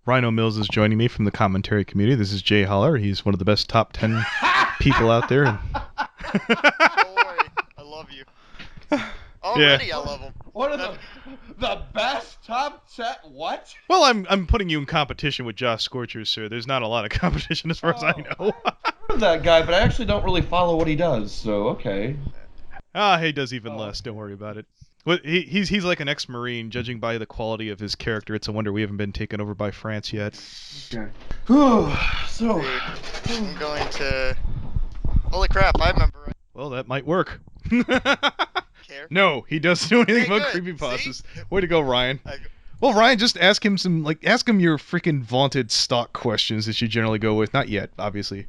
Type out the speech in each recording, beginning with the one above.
Rhino Mills is joining me from the commentary community. This is Jay Holler. He's one of the best top 10 people out there. Don't worry, I love you. Already, yeah. I love him. What are the best top 10? What? Well, I'm putting you in competition with Josh Scorcher, sir. There's not a lot of competition as far as I know. I've heard of that guy, but I actually don't really follow what he does, so okay. He does even less. Don't worry about it. Well, he's like an ex-Marine. Judging by the quality of his character, it's a wonder we haven't been taken over by France yet. Okay. So... I'm going to... Holy crap, I remember. Well, that might work. Care? No, he doesn't do anything about good. creepypastas. See? Way to go, Ryan. Well, Ryan, just ask him your freaking vaunted stock questions that you generally go with. Not yet, obviously.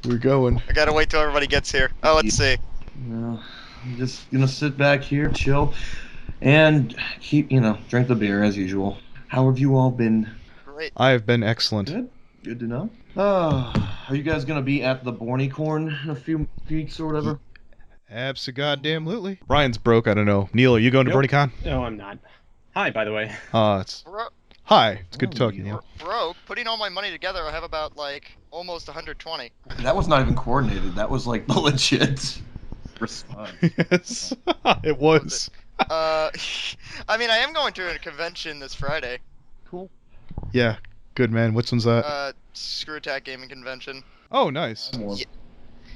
We're going. I gotta wait till everybody gets here. Oh, let's see. No, I'm just gonna sit back here, chill, and keep, drink the beer as usual. How have you all been? Great. I have been excellent. Good to know. Are you guys gonna be at the Brony in a few weeks or whatever? Abso-goddamn-lutely. Ryan's broke, I don't know. Neal, are you going to BronyCon? No, I'm not. Hi, by the way. Hi, it's good to talk to you, Neal. Bro, putting all my money together, I have about, almost 120. That was not even coordinated. That was, the legit response. Yes, it was. I mean, I am going to a convention this Friday. Cool. Yeah, good, man. Which one's that? Screw Attack Gaming Convention. Oh, nice.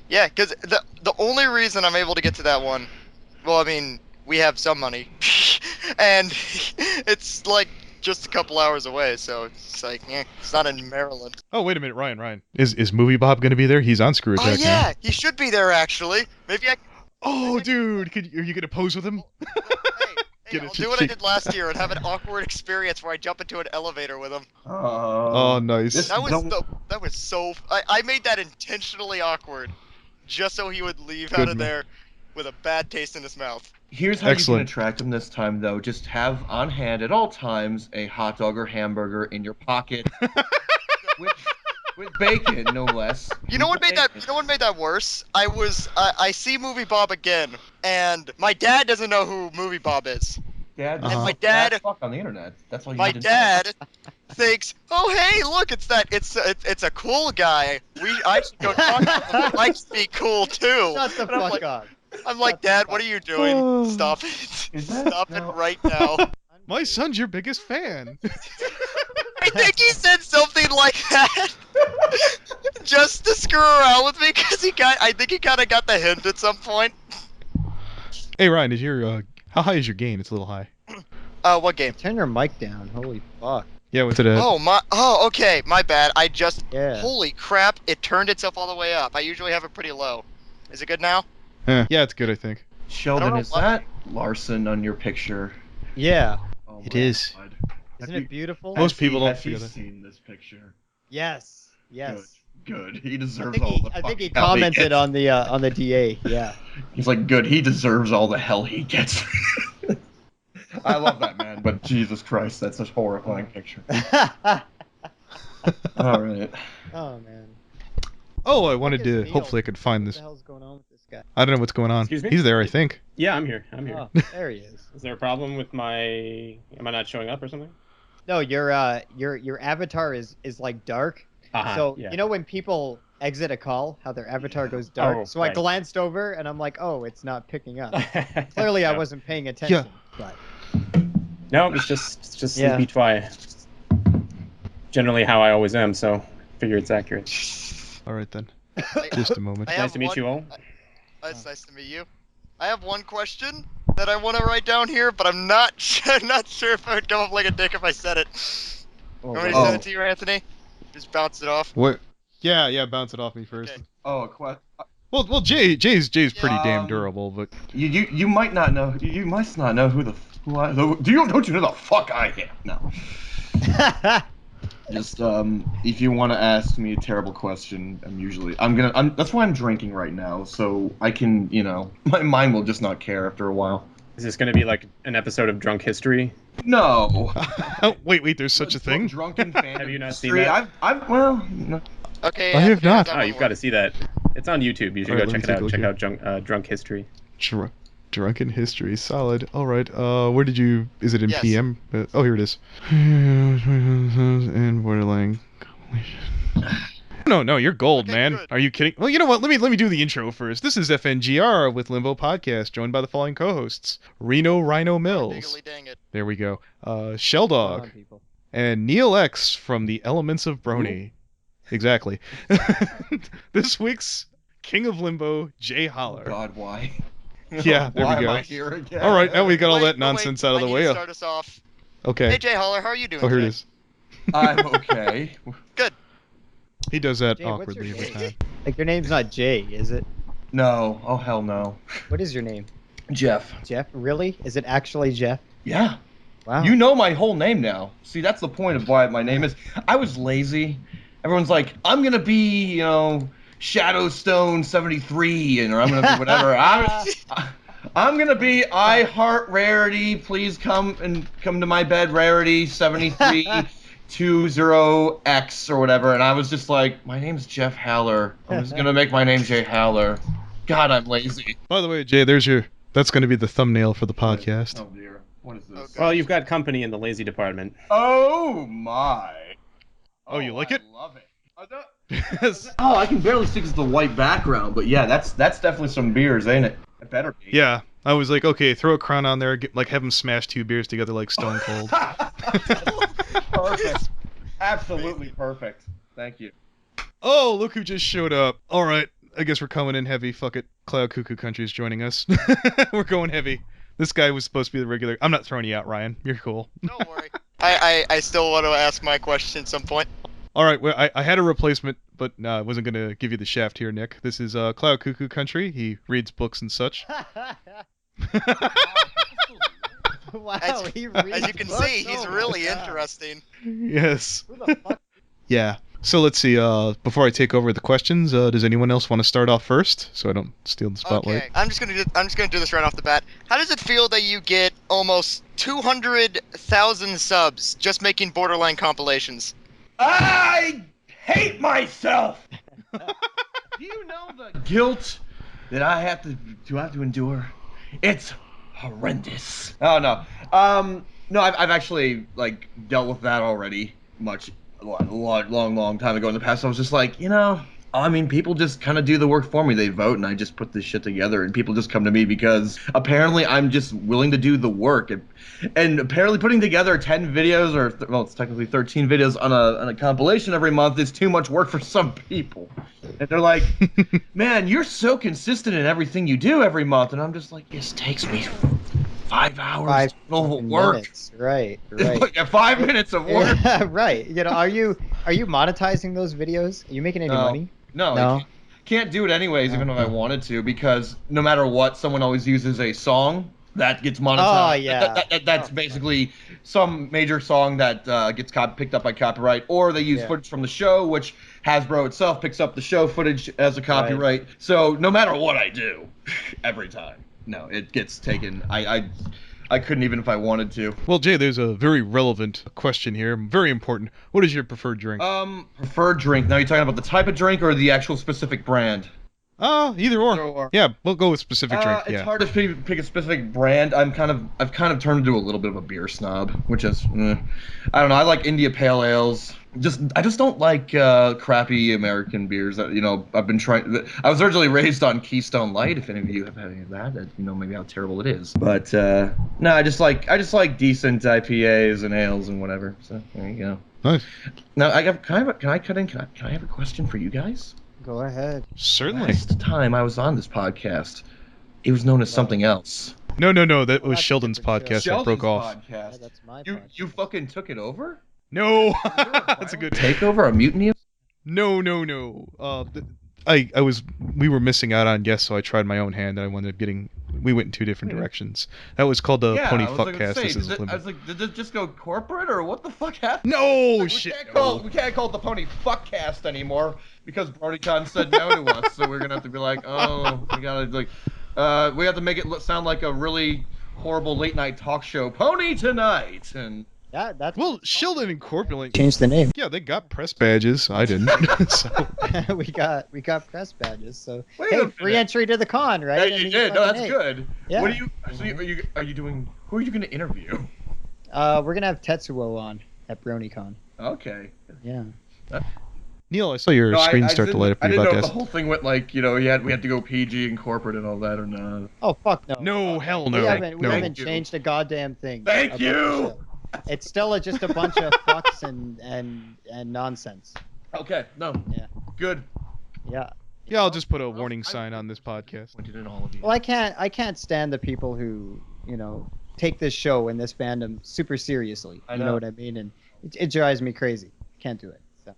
Yeah, because the only reason I'm able to get to that one, well, I mean, we have some money, and it's just a couple hours away, so it's it's not in Maryland. Oh, wait a minute, Ryan. Is Movie Bob going to be there? He's on Screw Attack Oh yeah, now. he should be there actually. Maybe I. Oh, dude, are you going to pose with him? Hey, I'll do what I did last year and have an awkward experience where I jump into an elevator with him. Oh, nice. That was so. I made that intentionally awkward, just so he would leave out of there with a bad taste in his mouth. Here's how you can attract him this time, though. Just have on hand at all times a hot dog or hamburger in your pocket, with bacon, no less. You know what made that worse? I see Movie Bob again, and my dad doesn't know who Movie Bob is. Dad, and my dad fuck on the internet. That's all you my need to dad thinks, oh hey, look, it's a cool guy. I should go talk to him. He likes to be cool too. Shut the fuck up. I'm like, Dad, what are you doing? Stop it. Stop it right now. My son's your biggest fan. I think he said something like that just to screw around with me, because I think he kind of got the hint at some point. Hey Ryan, how high is your gain? It's a little high. What game? Turn your mic down. Holy fuck. Yeah, what's it at? Oh, okay, my bad. Yeah. Holy crap, it turned itself all the way up. I usually have it pretty low. Is it good now? Yeah, it's good, I think. Sheldon, is that Larson on your picture? Yeah. Oh, it is. God. Isn't it beautiful? Most people don't feel that. that. Seen this picture? Yes. Good. He deserves all the I think he hell commented gets. on the DA. Yeah. He's like, good. He deserves all the hell he gets. I love that man, but Jesus Christ, that's a horrifying picture. All right. Oh man. Oh, I wanted to. Neal? Hopefully, I could find this. What the hell's going on with this guy? I don't know what's going on. Excuse me? He's there, I think. Yeah, I'm here. Oh, there he is. Is there a problem with my... Am I not showing up or something? No, your avatar is dark. So yeah. you know when people exit a call, how their avatar goes dark. Oh, so I right. glanced over and I'm like, oh, it's not picking up. Clearly, I wasn't paying attention. But No, it's just sleepy twi. Generally how I always am, so figure it's accurate. All right then. Just a moment. Nice to meet you all. It's nice to meet you. I have one question that I want to write down here, but I'm not sure if I would come up like a dick if I said it. Want me to send it to you, Anthony? Just bounce it off. What? Yeah, bounce it off me first. Okay. Oh, a question. Well, Jay's pretty damn durable, but You might not know. You must not know who don't you know the fuck I am? No. Just if you want to ask me a terrible question, that's why I'm drinking right now, so I can, my mind will just not care after a while. Is this going to be like an episode of Drunk History? No. wait, there's such a thing? Drunken fan. Have you not seen that? No. Okay. I have not. Oh, you've got to see that. It's on YouTube. You should Alright, go check it out. Check out Drunk History. Drunken History, solid. All right. Where did you? Is it in Yes. PM? Oh, here it is. And No, you're gold, Okay, man. good. Are you kidding? Well, you know what? Let me do the intro first. This is FNGR with Limbo Podcast, joined by the following co-hosts: Rhino Mills. Diggly dang it. There we go. Come Shelldog on, people. and Neal X from the Elements of Brony. Exactly. This week's King of Limbo, Jay Holler. God, why? Yeah, there why we go. Am I here again? All right, now we got all Wait, that nonsense out of I the need way. to start us off. Okay. Hey, Jay Holler, how are you doing Oh, here it today? is. I'm okay. He does that Jay, what's your awkwardly every name? time. Like, your name's not Jay, is it? No. Oh hell no. What is your name? Jeff. Jeff? Really? Is it actually Jeff? Yeah. Wow. You know my whole name now. See, that's the point of why my name is. I was lazy. Everyone's like, I'm gonna be, you know, Shadowstone 73, and or I'm gonna be whatever. I'm gonna be I Heart Rarity. Please come to my bed, Rarity 7320X or whatever. And I was just like, my name's Jeff Haller. I'm just gonna make my name Jay Haller. God, I'm lazy. By the way, Jay, that's going to be the thumbnail for the podcast. Oh dear. What is this? Okay. Well, you've got company in the lazy department. Oh my. Oh, you like it? I love it. Yes. Oh, I can barely stick to the white background, but yeah, that's definitely some beers, ain't it? It better be. Yeah, I was like, okay, throw a crown on there, have him smash 2 beers together like Stone Cold. Perfect. Absolutely perfect. Thank you. Oh, look who just showed up. All right, I guess we're coming in heavy. Fuck it. Cloud Cuckoo Country is joining us. We're going heavy. This guy was supposed to be the regular. I'm not throwing you out, Ryan. You're cool. Don't worry. I still want to ask my question at some point. All right, well, I had a replacement, but I wasn't going to give you the shaft here, Nick. This is Cloud Cuckoo Country. He reads books and such. Wow, he As reads you can books? see, he's Oh my really God. interesting. Yes. Who the fuck? Yeah. So let's see. Before I take over the questions, does anyone else want to start off first, so I don't steal the spotlight? Okay, I'm just gonna do this right off the bat. How does it feel that you get almost 200,000 subs just making Borderline compilations? I hate myself. Do you know the guilt that I have to endure? It's horrendous. Oh no. No, I've actually like dealt with that already. Long time ago in the past. I was just like, you know, I mean, people just kind of do the work for me. They vote, and I just put this shit together, and people just come to me because apparently I'm just willing to do the work. And apparently putting together 10 videos, or well, it's technically 13 videos on a compilation every month is too much work for some people. And they're like, man, you're so consistent in everything you do every month. And I'm just like, this takes me 5 hours of work. Minutes. Right. Yeah, 5 minutes of work. Yeah, right. You know, are you monetizing those videos? Are you making any money? No. No. Can't do it anyways, even if I wanted to, because no matter what, someone always uses a song that gets monetized. Oh, yeah. That's basically some major song that gets picked up by copyright, or they use Yeah. footage from the show, which Hasbro itself picks up the show footage as a copyright. Right. So no matter what I do, every time, no, it gets taken. I couldn't even if I wanted to. Well, Jay, there's a very relevant question here. Very important. What is your preferred drink? Preferred drink. Now you're talking about the type of drink or the actual specific brand? Either or. Yeah, we'll go with specific drink. It's Yeah. hard to pick a specific brand. I've kind of turned into a little bit of a beer snob, which is, I don't know. I like India Pale Ales. I just don't like crappy American beers. That, you know, I've been trying. I was originally raised on Keystone Light. If any of you have had any of that, you know maybe how terrible it is. But no, I just like decent IPAs and ales and whatever. So there you go. Nice. Now can I have a question for you guys? Go ahead. Certainly. Last time I was on this podcast, it was known as something else. No. That was that's a Sheldon's different show. podcast that broke off. Yeah, Podcast. that's my You podcast. fucking took it over? No. That's a good. Takeover, a mutiny? No. We were missing out on guests, so I tried my own hand, and I wound up getting. We went in 2 different directions. That was called the Pony Fuckcast. This is Limbo. I was like, did it just go corporate or what the fuck happened? No We shit. we can't call it the Pony Fuckcast anymore because BronyCon said no to us, so we're gonna have to be like, oh, we have to make it sound like a really horrible late night talk show, Pony Tonight, and Yeah, that's Well, Sheldon Incorporated. change the name. Yeah, they got press badges. I didn't. So. we got press badges, so Wait a hey, free minute. entry to the con, right? yeah, I you mean, did. No, fucking that's hey. good. Yeah. What are you doing? Who are you gonna interview? We're gonna have Tetsuo on at BronyCon. Okay. Yeah. Neal, I saw your screen start to light up. I didn't know if podcast. the whole thing went like, we had to go PG and corporate and all that or not. Oh fuck no. No, hell no. We haven't Thank you. changed a goddamn thing. Thank about you! the show. It's still just a bunch of fucks and nonsense. Okay, no. Yeah. Good. Yeah. Yeah, I'll just put a warning sign on this podcast. Pointed in all of you. Well, I can't stand the people who, take this show and this fandom super seriously. I You know. know what I mean? And it drives me crazy. Can't do it. So.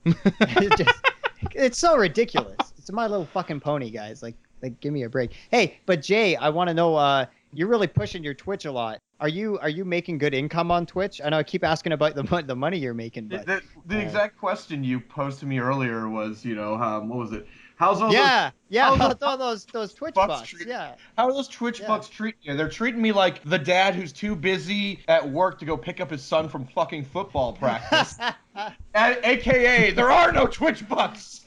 It's so ridiculous. It's My Little Fucking Pony, guys. Like give me a break. Hey, but Jay, I want to know. You're really pushing your Twitch a lot. Are you making good income on Twitch? I know I keep asking about the money you're making, but The exact question you posed to me earlier was, what was it? How's all about all those Twitch bucks bucks. treat- Yeah. How are those Twitch bucks treating you? They're treating me like the dad who's too busy at work to go pick up his son from fucking football practice. AKA, there are no Twitch bucks.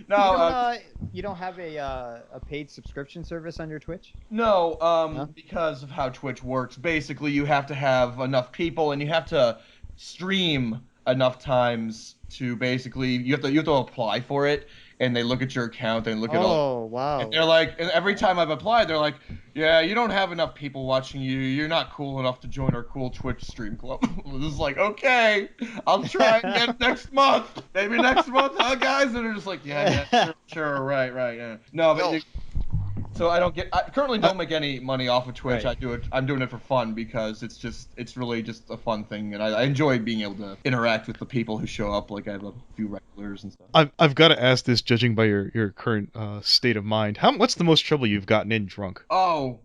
No, you don't have a paid subscription service on your Twitch? no, because of how Twitch works. Basically, you have to have enough people, and you have to stream enough times to basically you have to apply for it, and they look at your account and look at all. Oh wow! And they're like, and every time I've applied, they're like, yeah, you don't have enough people watching you. You're not cool enough to join our cool Twitch stream club. This is like, okay, I'll try again next month. Maybe next month, huh, guys? And they're just like, yeah, sure, right, yeah. No, but so I currently don't make any money off of Twitch. Right. I'm doing it for fun because it's really just a fun thing, and I enjoy being able to interact with the people who show up. Like I have a few regulars and stuff. I've got to ask this, judging by your current state of mind. What's the most trouble you've gotten in drunk? Oh,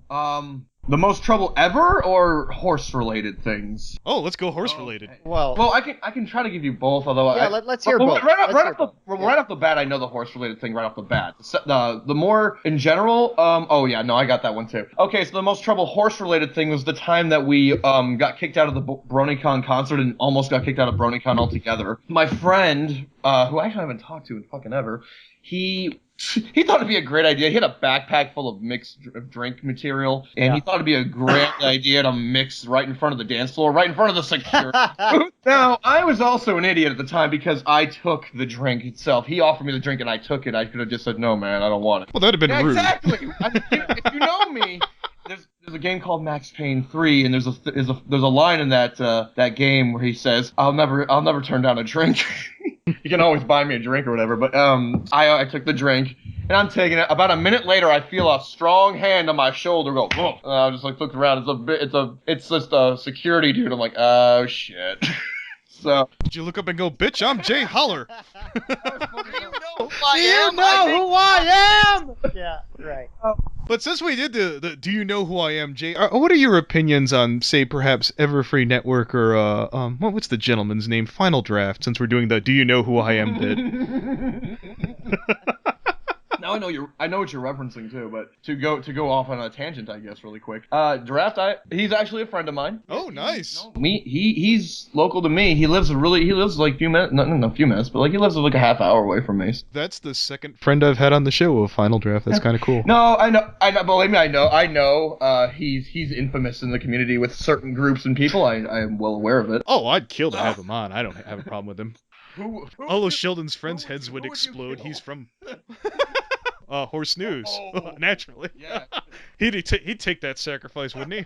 the most trouble ever, or horse-related things? Oh, let's go horse-related. Okay. Well, Well, I can try to give you both, although let's hear both. Right off the bat, I know the horse-related thing right off the bat. The more in general, I got that one too. Okay, so the most trouble horse-related thing was the time that we got kicked out of the BronyCon concert and almost got kicked out of BronyCon altogether. My friend, who I actually haven't talked to in fucking ever, he thought it'd be a great idea. He had a backpack full of mixed drink material, and he thought it'd be a great idea to mix right in front of the dance floor, right in front of the security. Now, I was also an idiot at the time because I took the drink itself. He offered me the drink, and I took it. I could have just said, no, man, I don't want it. Well, that'd have been rude. Exactly. If you know me, there's a game called Max Payne 3, and there's a line in that game where he says, I'll never turn down a drink. You can always buy me a drink or whatever, but I took the drink, and I'm taking it. About a minute later, I feel a strong hand on my shoulder go, whoa. And I just looked around. It's just a security dude. I'm like, oh shit. So Did you look up and go, bitch, I'm Jay Holler? Do you know who do you know who I am? Yeah, right. But since we did the Do You Know Who I Am, Jay, what are your opinions on, say, perhaps Everfree Network or, what's the gentleman's name? Final Draft, since we're doing the Do You Know Who I Am bit. Now I know what you're referencing too, but to go off on a tangent, I guess, really quick. Draft, he's actually a friend of mine. Oh, nice. He's local to me. He lives like few minutes, not a few minutes, but like he lives like a half hour away from me. That's the second friend I've had on the show of Final Draft. That's kind of cool. No, I know. Believe me, I know. He's infamous in the community with certain groups and people. I am well aware of it. Oh, I'd kill to have him on. I don't have a problem with him. Who All of Sheldon's friends' heads would explode. He's from Horse News, naturally. Yeah. He'd take that sacrifice, wouldn't he?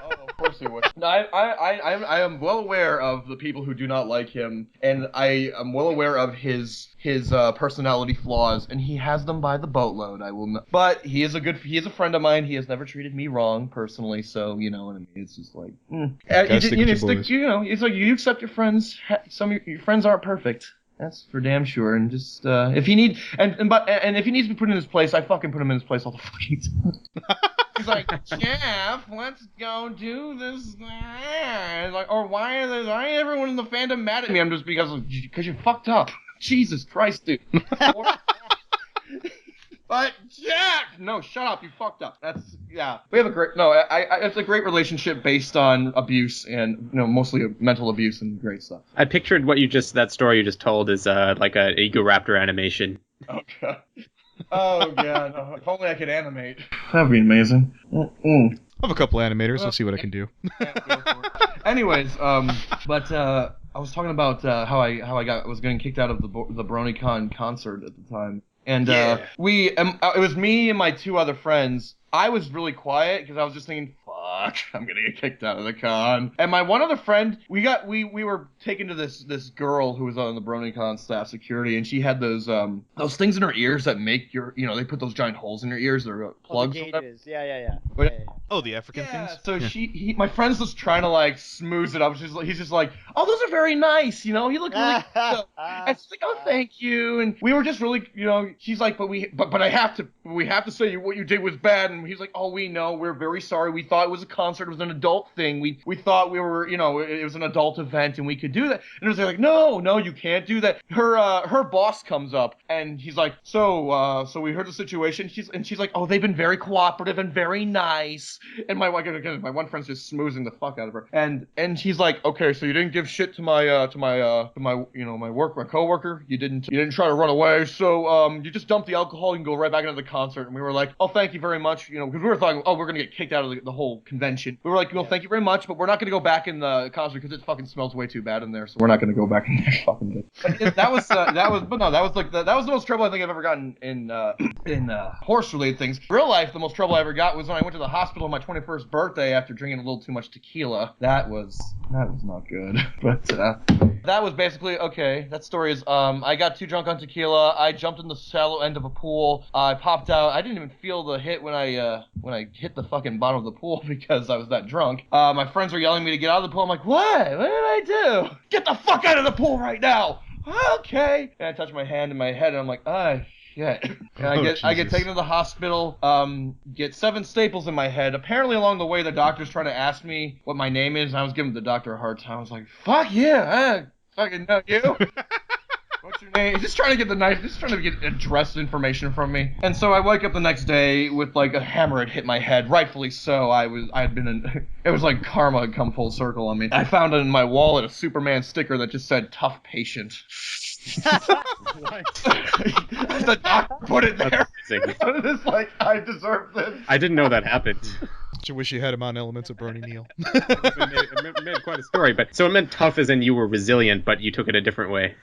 Oh, of course he would. No, I am well aware of the people who do not like him, and I am well aware of his personality flaws, and he has them by the boatload. I will not. But he is a friend of mine. He has never treated me wrong personally, so you know what I mean. It's just like, it's like you accept your friends. Some of your friends aren't perfect. That's for damn sure. And just if he needs if he needs to be put in his place, I fucking put him in his place all the fucking time. He's like, Jeff, let's go do this. Like, or why is everyone in the fandom mad at me? I'm just because you fucked up. Jesus Christ, dude. But Jeff, no, shut up. You fucked up. We have a great it's a great relationship based on abuse and mostly mental abuse and great stuff. I pictured that story you just told is like an Egoraptor animation. Oh god. Oh god. No. If only I could animate. That'd be amazing. Mm-mm. I have a couple animators. I'll see what I can do. Anyways, but I was talking about how I was getting kicked out of the BronyCon concert at the time, and it was me and my 2 other friends. I was really quiet because I was just thinking, fuck, I'm gonna get kicked out of the con. And my one other friend, we were taken to this girl who was on the BronyCon staff security, and she had those things in her ears that make your, they put those giant holes in your ears. They're plugs. Oh, the gauges. Yeah. Oh, the African things? So my friend's just trying to like smooth it up. He's just like, oh, those are very nice. You look really good. And she's like, oh, thank you. And we were just really, she's like, but we have to say what you did was bad. And he's like, oh, we know. We're very sorry. We thought it was a concert. It was an adult thing. We thought we were, it was an adult event and we could do that. And it was like, no, you can't do that. Her boss comes up and he's like, so we heard the situation. She's like, oh, they've been very cooperative and very nice. And my one friend's just smoozing the fuck out of her. And she's like, okay, so you didn't give shit to my coworker. You didn't try to run away. So you just dumped the alcohol and go right back into the concert. And we were like, oh, thank you very much. Because we were thought, oh, we're gonna get kicked out of the whole convention. We were like, thank you very much, but we're not gonna go back in the concert because it fucking smells way too bad in there. So we're not gonna go back in there. Fucking good. That was the most trouble I think I've ever gotten in horse related things. Real life, the most trouble I ever got was when I went to the hospital on my 21st birthday after drinking a little too much tequila. That was not good. But that was basically okay. That story is I got too drunk on tequila. I jumped in the shallow end of a pool. I popped out. I didn't even feel the hit when I hit the fucking bottom of the pool because I was that drunk. My friends were yelling at me to get out of the pool. I'm like, what? What did I do? Get the fuck out of the pool right now. Okay. And I touched my hand in my head and I'm like, shit. And I get taken to the hospital, get 7 staples in my head. Apparently along the way the doctor's trying to ask me what my name is, and I was giving the doctor a hard time. I was like, fuck yeah, I fucking know you. What's your name? Just trying to get address information from me. And so I wake up the next day with like a hammer had hit my head, rightfully so. It was like karma had come full circle on me. I found in my wallet a Superman sticker that just said tough patient. The doctor put it there. It's like, I deserve this. I didn't know that happened. I wish you had him on Elements of Brony Neal. It made quite a story, but so it meant tough as in you were resilient, but you took it a different way.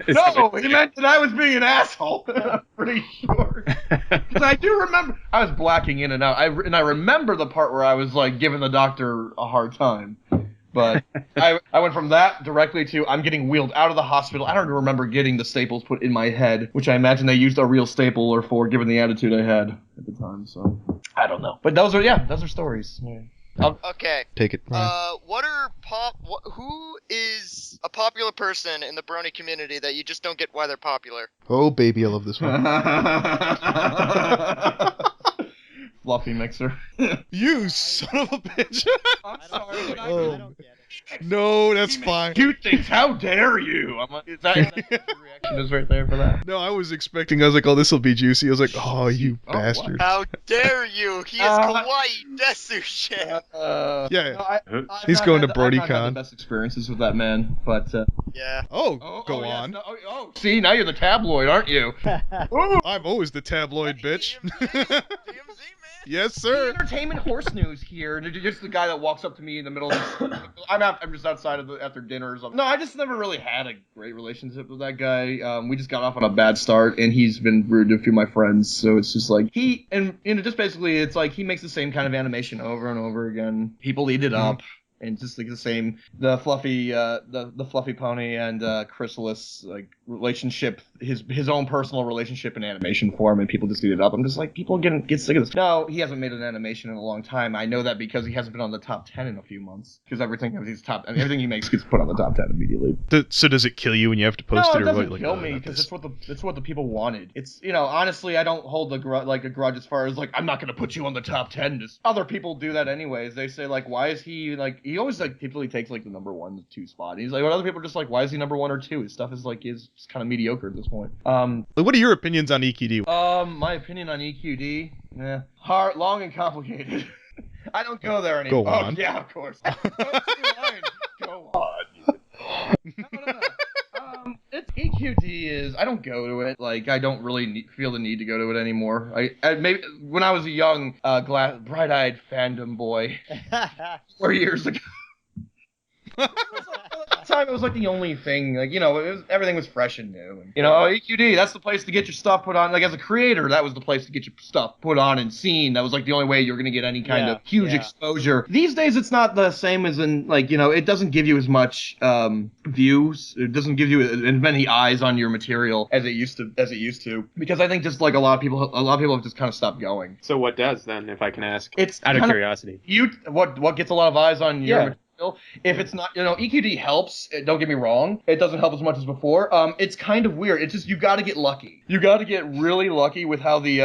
No, he meant that I was being an asshole. I'm pretty sure. Because I do remember, I was blacking in and out. I remember the part where I was like giving the doctor a hard time. But I went from that directly to I'm getting wheeled out of the hospital. I don't remember getting the staples put in my head, which I imagine they used a real stapler for, given the attitude I had at the time. So I don't know. But those are stories. Yeah. Okay. Take it. Who is a popular person in the Brony community that you just don't get why they're popular? Oh, baby, I love this one. Fluffy mixer. You son of a bitch. I'm sorry. I don't get it. No, that's fine. Cute things. How dare you? I'm like, is that your reaction is right there for that? No, I was like, oh, this will be juicy. I was like, oh, you bastard. How dare you? He is kawaii desu shit. Yeah. No, He's going to I've not had BronyCon. the best experiences with that man, but Yeah. Go yeah, on. no, see, now you're the tabloid, aren't you? I'm always the tabloid bitch. DMZ, man. Yes, sir. Entertainment horse news here. Just the guy that walks up to me in the middle of I'm just outside of after dinner or something. No, I just never really had a great relationship with that guy. We just got off on a bad start, and he's been rude to a few of my friends. So it's just like just basically it's like he makes the same kind of animation over and over again. People eat it up. And just like the same, the fluffy pony and Chrysalis like relationship, his own personal relationship in animation form, and people just eat it up. I'm just like, people get sick of this. No, he hasn't made an animation in a long time. I know that because he hasn't been on the top 10 in a few months. Because everything he makes gets put on the top 10 immediately. So does it kill you when you have to post it? No, it doesn't what? kill me because it's what the people wanted. It's honestly, I don't hold a grudge as far as like I'm not gonna put you on the top 10. Just other people do that anyways. They say like, why is he like? He always like typically takes like the number 1 to 2 spot. And he's like, what other people are just like, why is he number 1 or 2? His stuff is kind of mediocre at this point. What are your opinions on EQD? My opinion on EQD, hard, long, and complicated. I don't go there anymore. Go on. Oh, yeah, of course. Go on. No. It's EQD is. I don't go to it. Like I don't really feel the need to go to it anymore. I maybe when I was a young, bright-eyed fandom boy 4 years ago. time, it was like the only thing. Like, you know, everything was fresh and new. And, you know, EQD, that's the place to get your stuff put on. Like, as a creator, that was the place to get your stuff put on and seen. That was like the only way you were gonna get any kind of huge exposure. These days, it's not the same as in, like, you know, it doesn't give you as much views. It doesn't give you as many eyes on your material as it used to. Because I think just like a lot of people have just kind of stopped going. So what does then, if I can ask? It's out of curiosity. What gets a lot of eyes on your material? If it's not, you know, EQD helps. Don't get me wrong. It doesn't help as much as before. It's kind of weird. It's just you got to get lucky. You got to get really lucky with how the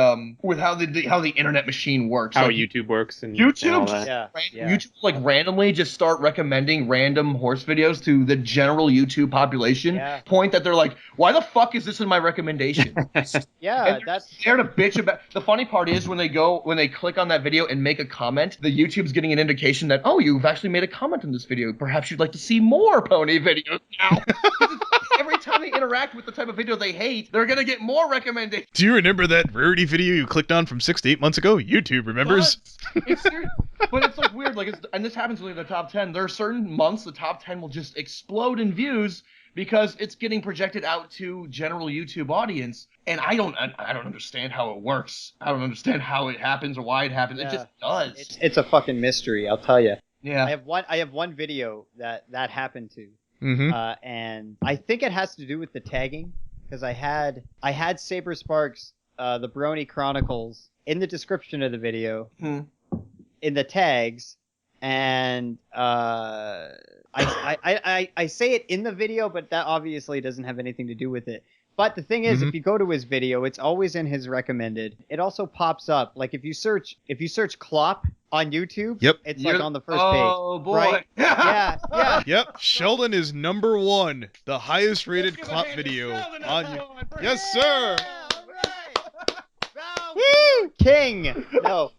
internet machine works. How like, YouTube works and YouTube, all that. YouTube like randomly just start recommending random horse videos to the general YouTube population. Point that they're like, why the fuck is this in my recommendation? That's there to bitch about. The funny part is when they click on that video and make a comment, the YouTube's getting an indication that, oh, you've actually made a comment in this video. Perhaps you'd like to see more pony videos now. Every time they interact with the type of video they hate, they're gonna get more recommendations. Do you remember that rarity video you clicked on from 6 to 8 months ago? YouTube remembers. But it's like weird, like, and this happens in the top 10. There are certain months the top 10 will just explode in views because it's getting projected out to general YouTube audience. And I don't understand how it works. I don't understand how it happens or why it happens. It just does. It's a fucking mystery, I'll tell you. Yeah. I have one video that happened to. Mm-hmm. And I think it has to do with the tagging, because I had Saber Sparks, the Brony Chronicles in the description of the video, in the tags, and I say it in the video, but that obviously doesn't have anything to do with it. But the thing is, if you go to his video, it's always in his recommended. It also pops up, like if you search clop on YouTube, it's like on the first page. Oh boy! Right? Yeah. Yep, Sheldon is number 1, the highest rated clop video on YouTube. Yes, sir. Woo! King. No.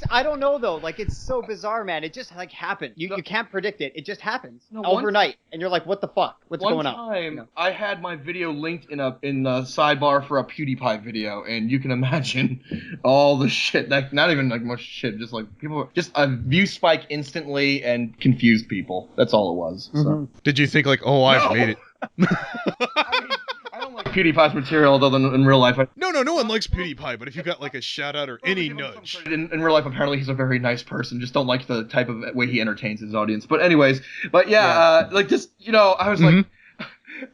I don't know though. Like, it's so bizarre, man. It just like happened. You can't predict it. It just happens overnight, and you're like, what the fuck? What's going on? One time, I had my video linked in the sidebar for a PewDiePie video, and you can imagine all the shit. Like, not even like much shit. Just like people, just a view spike instantly and confused people. That's all it was. So. Did you think like, oh, I've made it? I don't like PewDiePie's material, although in real life. No one likes PewDiePie, but if you got like a shout out or any nudge. In real life, apparently he's a very nice person. Just don't like the type of way he entertains his audience. But anyways, like just, you know, I was like,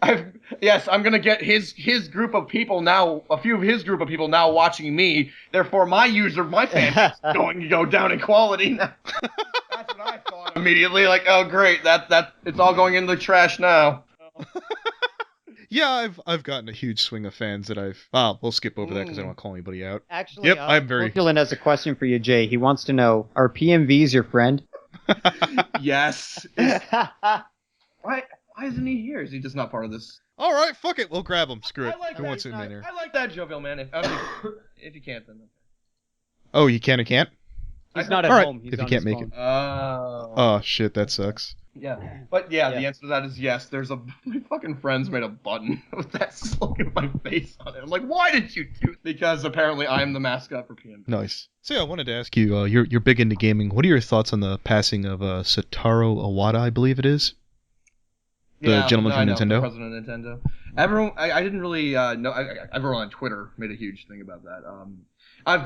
I'm gonna get his group of people now, a few of his group of people now watching me. Therefore, my fan is going to go down in quality now. That's what I thought immediately. Like, oh great, that it's all going in the trash now. Yeah, I've gotten a huge swing of fans that we'll skip over that because I don't want to call anybody out. Actually, I'm very... Corpulent has a question for you, Jay. He wants to know, are PMVs your friend? Yes. Why isn't he here? Is he just not part of this? All right, fuck it. We'll grab him. Screw it. Who wants him in here? I like that, jovial man. If you can't, then... Oh, you can or can't? He's not at home. He's if you on can't his make phone. it. Oh, shit, that sucks. Yeah. But the answer to that is yes. My fucking friends made a button with that look at my face on it. I'm like, why did you do it? Because apparently I am the mascot for PMV. Nice. So yeah, I wanted to ask you, you're big into gaming. What are your thoughts on the passing of Satoru Iwata, I believe it is? The gentleman from Nintendo? The president of Nintendo. Everyone, I didn't really know. Everyone on Twitter made a huge thing about that. I'm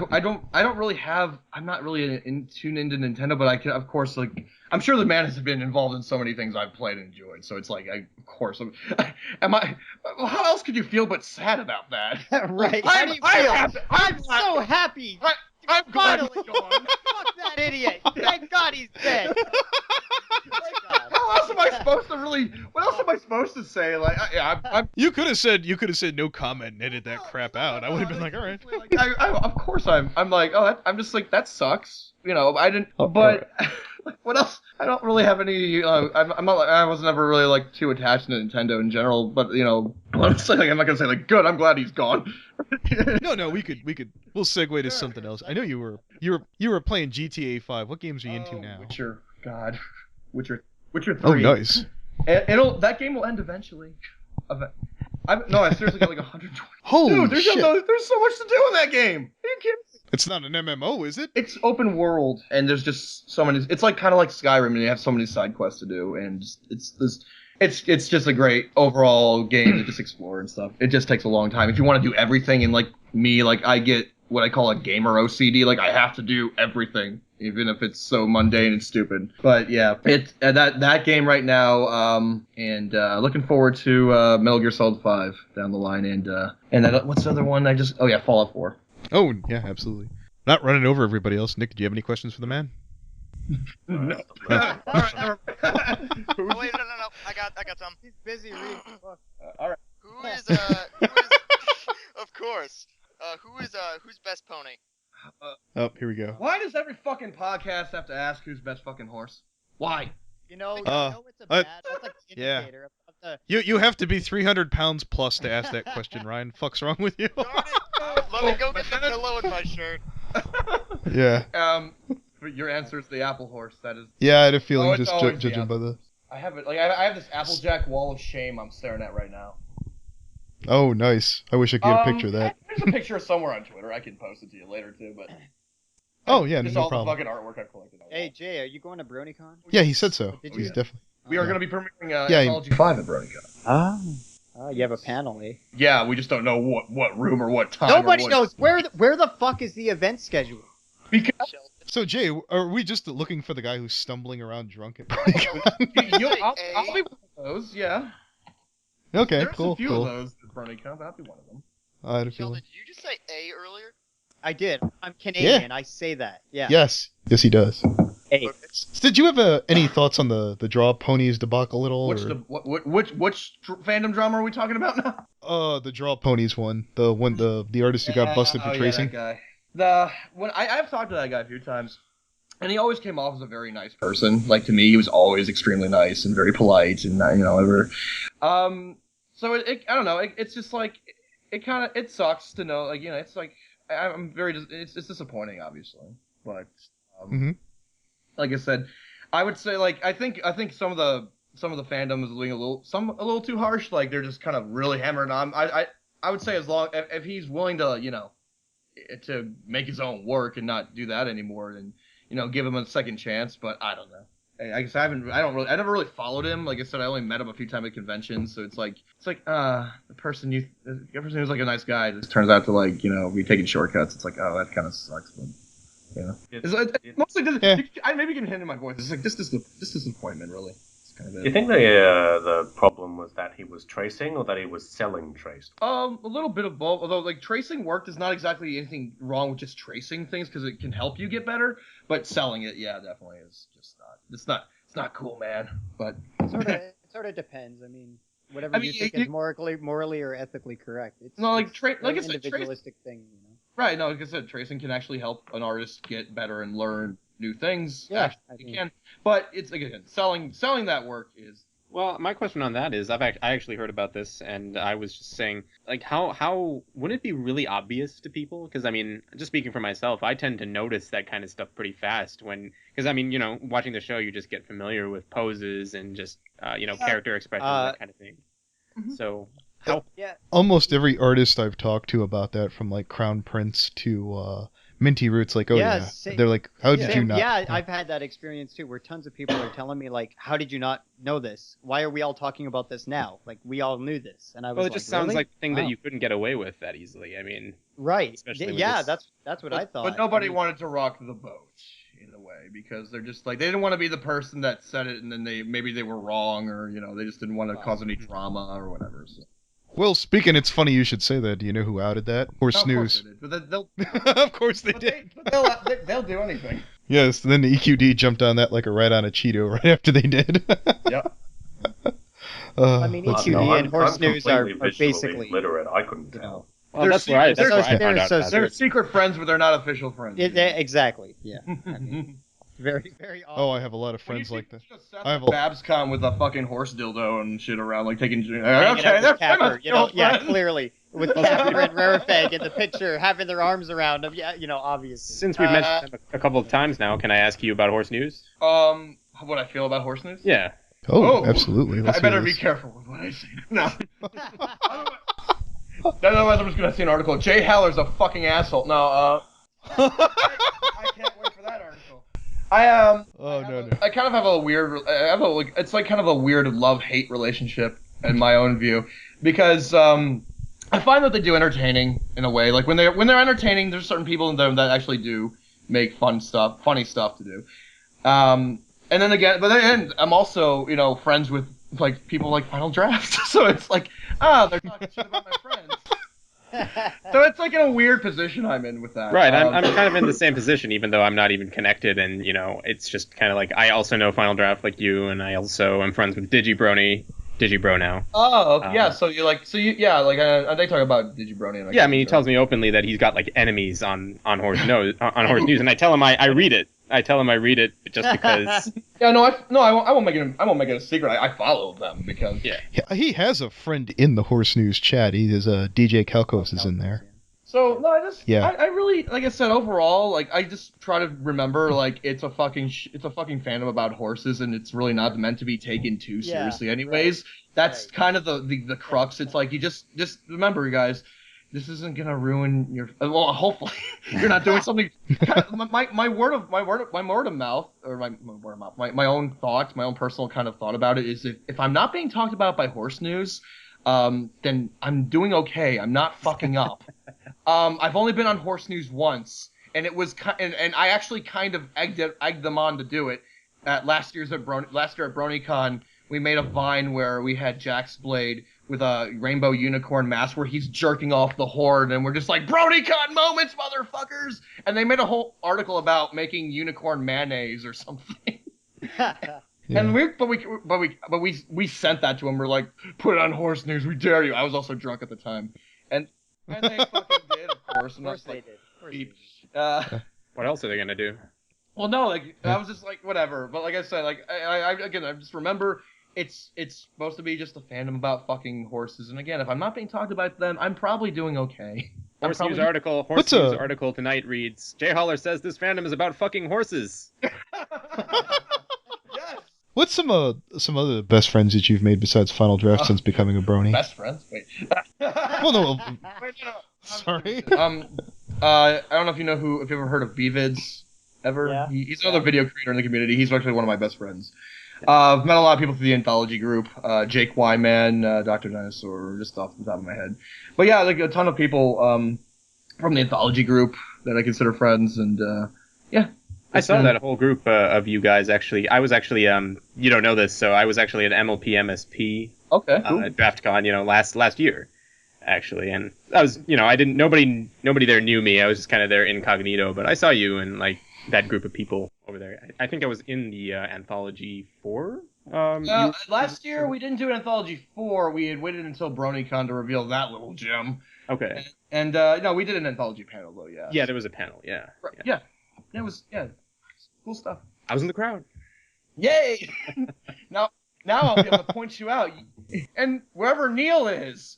not really tuned into Nintendo, but I can, of course, like, I'm sure the man has been involved in so many things I've played and enjoyed. So it's like, how else could you feel but sad about that? Right. I'm so happy. I'm finally gone. Fuck that idiot. Thank God he's dead. How else am I supposed to really? What else am I supposed to say? Like, I'm. You could have said no comment and edit that crap out. I would have been like, all right. Of course I'm like, oh, I'm just like, that sucks. You know, I didn't. But like, what else? I don't really have any. I'm not. I was never really like too attached to Nintendo in general. But you know, honestly, like, I'm not gonna say like, good. I'm glad he's gone. No, we could. We'll segue to something else. I know you were playing GTA 5. What games are you into now? Witcher. God. Witcher 3. Oh, nice. That game will end eventually. I seriously got like 120. Holy Dude, there's shit. so much to do in that game. Are you kidding me? It's not an MMO, is it? It's open world, and there's just so many. It's like kind of like Skyrim, and you have so many side quests to do, and it's just a great overall game to just explore and stuff. It just takes a long time if you want to do everything. And like me, like I get what I call a gamer OCD. Like I have to do everything, even if it's so mundane and stupid. But yeah, it's that game right now. And looking forward to Metal Gear Solid 5 down the line, and that, what's the other one? Fallout 4. Oh yeah, absolutely. Not running over everybody else. Nick, do you have any questions for the man? No. Oh, wait, no. I got some. He's busy reading the book. All right. Who is of course. Who's best pony? Oh, here we go. Why does every fucking podcast have to ask who's best fucking horse? Why? You know it's a I- bad. That's like the yeah. indicator of the. You have to be 300 pounds plus to ask that question, Ryan. Fuck's wrong with you? Darn it! Let me go get the pillow in my shirt. Yeah. But your answer is the apple horse. That is. Yeah, I had a feeling it's just always the judging by the. I have it. Like I have this Applejack wall of shame I'm staring at right now. Oh, nice. I wish I could get a picture of that. There's a picture somewhere on Twitter. I can post it to you later too. But Oh yeah, just no all problem. the fucking artwork I've collected. Hey Jay, are you going to BronyCon? Yeah, he said so. Did He's you? definitely. We are going to be premiering Yeah, Anthology 5 at BronyCon. Oh, you have a panel, eh? Yeah, we just don't know what room or what time. Nobody or what... knows where the fuck is the event schedule. Because Sheldon. So Jay, are we just looking for the guy who's stumbling around drunk at BronyCon? I'll be one of those. Yeah. Okay, There's cool, a few cool. of those at BronyCon. I'll be one of them. I had a Sheldon, feeling. did you just say A earlier? I did. I'm Canadian. I say that. Yeah. Yes, he does. Hey. Did you have any thoughts on the draw ponies debacle at all? Which fandom drama are we talking about now? The draw ponies one, the artist who got busted for tracing. Yeah, that guy. I've talked to that guy a few times, and he always came off as a very nice person. Like to me, he was always extremely nice and very polite, and ever. So I don't know. It's just like it sucks to know. Like it's like I'm very. It's disappointing, obviously, but. Like I said, I would say like I think some of the fandom is being a little too harsh. Like they're just kind of really hammering on. I would say as long if he's willing to to make his own work and not do that anymore, then give him a second chance. But I don't know. I guess I never really followed him. Like I said, I only met him a few times at conventions. So it's like the person who's like a nice guy just turns out to be taking shortcuts. It's like, oh, that kind of sucks. But, it's mostly I maybe can hint in my voice. It's like this disappointment, really. It's kind of it. Do you think the problem was that he was tracing or that he was selling traced? A little bit of both. Although like tracing work, there's not exactly anything wrong with just tracing things because it can help you get better. But selling it, yeah, definitely is just not. It's not cool, man. But It sort of depends. I mean, whatever you think is morally or ethically correct. It's like an individualistic thing, Right, no, like I said, tracing can actually help an artist get better and learn new things. Yeah, actually, it can. But it's again, selling that work is. Well, my question on that is, I actually heard about this, and I was just saying, like, how wouldn't it be really obvious to people? Because I mean, just speaking for myself, I tend to notice that kind of stuff pretty fast because I mean, watching the show, you just get familiar with poses and just character expressions, that kind of thing. Mm-hmm. So. Almost every artist I've talked to about that, from like Crown Prince to Minty Roots, like, they're like, how did you not? Yeah, I've had that experience too, where tons of people are telling me like, how did you not know this? Why are we all talking about this now? Like, we all knew this, and I was well, it just sounds really? like a thing that you couldn't get away with that easily. I mean, right? Yeah, this... that's what I thought. But nobody wanted to rock the boat in a way because they're just like they didn't want to be the person that said it, and then maybe they were wrong, or they just didn't want to cause any drama or whatever. So. Well, it's funny you should say that. Do you know who outed that? Or Snooze? Of course they did. They'll do anything. Yes, then the EQD jumped on that like a rat on a Cheeto right after they did. Yep. I mean, EQD and Horse Snooze are basically literate. I couldn't tell. Well, that's where I found out. They're secret friends, but they're not official friends. Exactly. Yeah. I mean, very, very awesome. Oh, I have a lot of friends like that. I have a Babscon with a fucking horse dildo and shit around, like taking. Okay, that's Capper, yeah, clearly with Capper and Rarefag in the picture, having their arms around them. Yeah, obviously. Since we've mentioned them a couple of times now, can I ask you about horse news? What I feel about horse news? Yeah. Oh, absolutely. I better be careful with what I say. No. Otherwise, I'm just gonna see an article. Jay Haller's a fucking asshole. No. I can't wait for that article. I I kind of have a weird. It's like kind of a weird love-hate relationship in my own view, because I find that they do entertaining in a way. Like when they're entertaining, there's certain people in them that actually do make funny stuff to do. And then again, but then I'm also friends with like people like Final Draft, so it's like they're talking shit about my friends. So it's like in a weird position I'm in with that. Right, I'm kind of in the same position, even though I'm not even connected, and it's just kind of like I also know Final Draft like you, and I also am friends with Digibro now. Oh, yeah. So they talk about Digibrony. Yeah, I mean, he tells me openly that he's got like enemies on Horse News, and I tell him I read it. I tell him I read it just because. Yeah, I won't make it a secret. I follow them because. Yeah, he has a friend in the Horse News chat. He is DJ Kalkos is in there. So no, I really, like I said, overall, like I just try to remember, like it's a fucking fandom about horses, and it's really not meant to be taken too seriously, anyways. Right. That's kind of the crux. It's like you just remember, guys, this isn't gonna ruin your. Well, hopefully you're not doing something. My word of mouth, or my own thoughts, my own personal kind of thought about it is if I'm not being talked about by Horse News, then I'm doing okay. I'm not fucking up. I've only been on Horse News once, and it was and I actually kind of egged them on to do it. Last year at BronyCon, we made a Vine where we had Jack's Blade with a rainbow unicorn mask where he's jerking off the horde, and we're just like, BronyCon moments, motherfuckers! And they made a whole article about making unicorn mayonnaise or something. Yeah. And we sent that to him. We're like, put it on Horse News, we dare you. I was also drunk at the time, and they fucking did, of course. Of course they did. What else are they gonna do? Well, no, like I was just like whatever. But like I said, like I just remember it's supposed to be just a fandom about fucking horses. And again, if I'm not being talked about them, I'm probably doing okay. Horse News article tonight reads: Jay Holler says this fandom is about fucking horses. Yes. What's some other best friends that you've made besides Final Draft since becoming a brony? Best friends? Wait. Well, no. Wait, no. Sorry. I don't know if you've ever heard of BVids ever. Yeah. He's another video creator in the community. He's actually one of my best friends. I've met a lot of people through the anthology group. JakeWhyman, Dr. Dinosaur, just off the top of my head. But yeah, like a ton of people from the anthology group that I consider friends, and yeah. I saw that whole group of you guys, actually. I was actually, you don't know this, so I was actually at MLP MSP. Okay, cool. At DraftCon, last year, actually. And I was, nobody there knew me. I was just kind of there incognito, but I saw you and, like, that group of people over there. I think I was in the Anthology 4. Last year, we didn't do an Anthology 4. We had waited until BronyCon to reveal that little gem. Okay. And no, we did an Anthology panel, though, yeah. Yeah, there was a panel, yeah. Right. Yeah. It was, cool stuff. I was in the crowd. Yay! Now I'll be able to point you out. And wherever Neal is.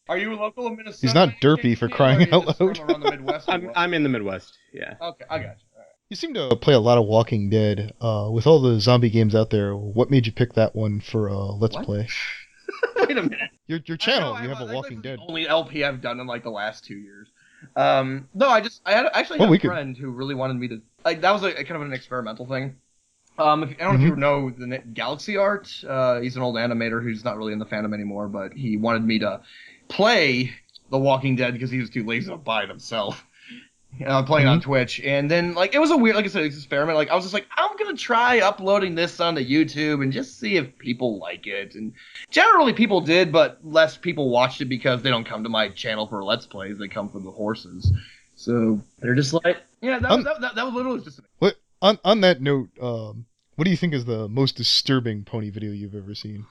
Are you a local in Minnesota? He's not derpy for crying out loud. Around the Midwest I'm in the Midwest, yeah. Okay, I got you. All right. You seem to play a lot of Walking Dead. With all the zombie games out there, what made you pick that one for Let's Play? Wait a minute. Your channel, you have a Walking Dead. The only LP I've done in like the last 2 years. No, I had a friend who really wanted me to, like, that was a kind of an experimental thing. I don't know if you know the Galaxy Art. He's an old animator who's not really in the fandom anymore, but he wanted me to play The Walking Dead because he was too lazy to buy it himself. Playing on Twitch, and then like it was a weird, like I said, experiment. Like I was just like, I'm gonna try uploading this onto YouTube and just see if people like it. And generally, people did, but less people watched it because they don't come to my channel for Let's Plays. They come for the horses. So they're just like, yeah, that was literally just. What on that note, what do you think is the most disturbing pony video you've ever seen?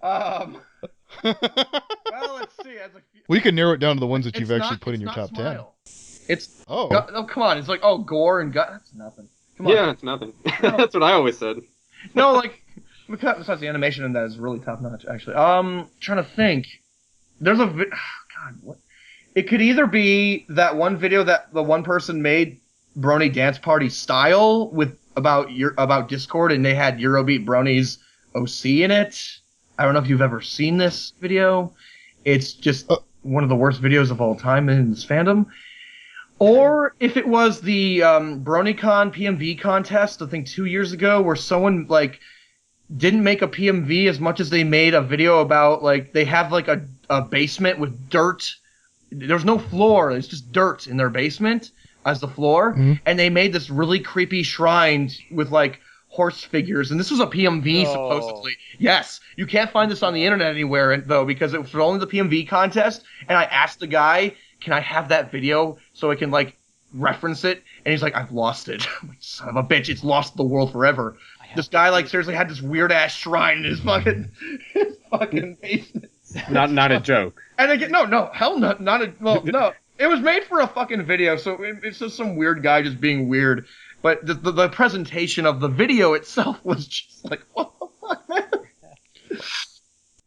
Well, let's see. Well, you can narrow it down to the ones that you've actually put in your top 10. It's oh, come on! It's like gore and gut. That's nothing. Come on. Yeah, it's nothing. That's what I always said. No, like besides the animation in that is really top notch. Actually, trying to think. There's a God, what? It could either be that one video that the one person made Brony Dance Party style with about Discord, and they had Eurobeat Bronies OC in it. I don't know if you've ever seen this video. It's just one of the worst videos of all time in this fandom. Or if it was the BronyCon PMV contest, I think 2 years ago, where someone like didn't make a PMV as much as they made a video about like they have like a basement with dirt. There's no floor. It's just dirt in their basement as the floor, and they made this really creepy shrine with like horse figures, and this was a PMV supposedly. Yes, you can't find this on the internet anywhere though because it was only the PMV contest. And I asked the guy, "Can I have that video so I can like reference it?" And he's like, "I've lost it." I'm like, son of a bitch, it's lost the world forever. This guy like seriously had this weird ass shrine in his fucking basement. Not a joke. And again, no, hell no, no. It was made for a fucking video, so it's just some weird guy just being weird. But the presentation of the video itself was just like, what the fuck, man?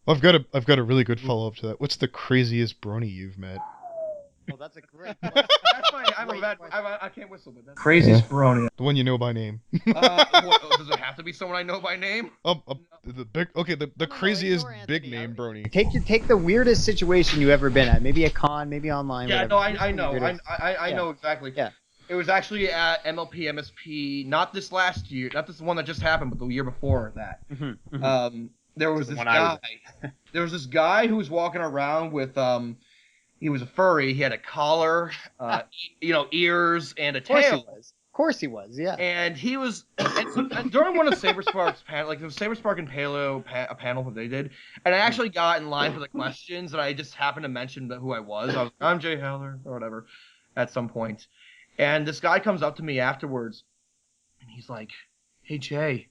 I've got a really good follow up to that. What's the craziest brony you've met? Oh, that's a great That's fine. I can't whistle, but that's craziest brony. The one you know by name. Does it have to be someone I know by name? The craziest big name brony. Take the weirdest situation you ever been at. Maybe a con, maybe online. Yeah, whatever. no, I know. I know exactly. Yeah. It was actually at MLP MSP, not this last year, not this one that just happened, but the year before that. There was this guy. There was this guy who was walking around with he was a furry. He had a collar, ears, and a tail. Of course he was, yeah. And he was and during one of Saberspark's panel, like there was Saberspark and Paleo a panel that they did, and I actually got in line for the questions, and I just happened to mention who I was. I was like, I'm Jay Heller or whatever, at some point, and this guy comes up to me afterwards, and he's like, "Hey Jay,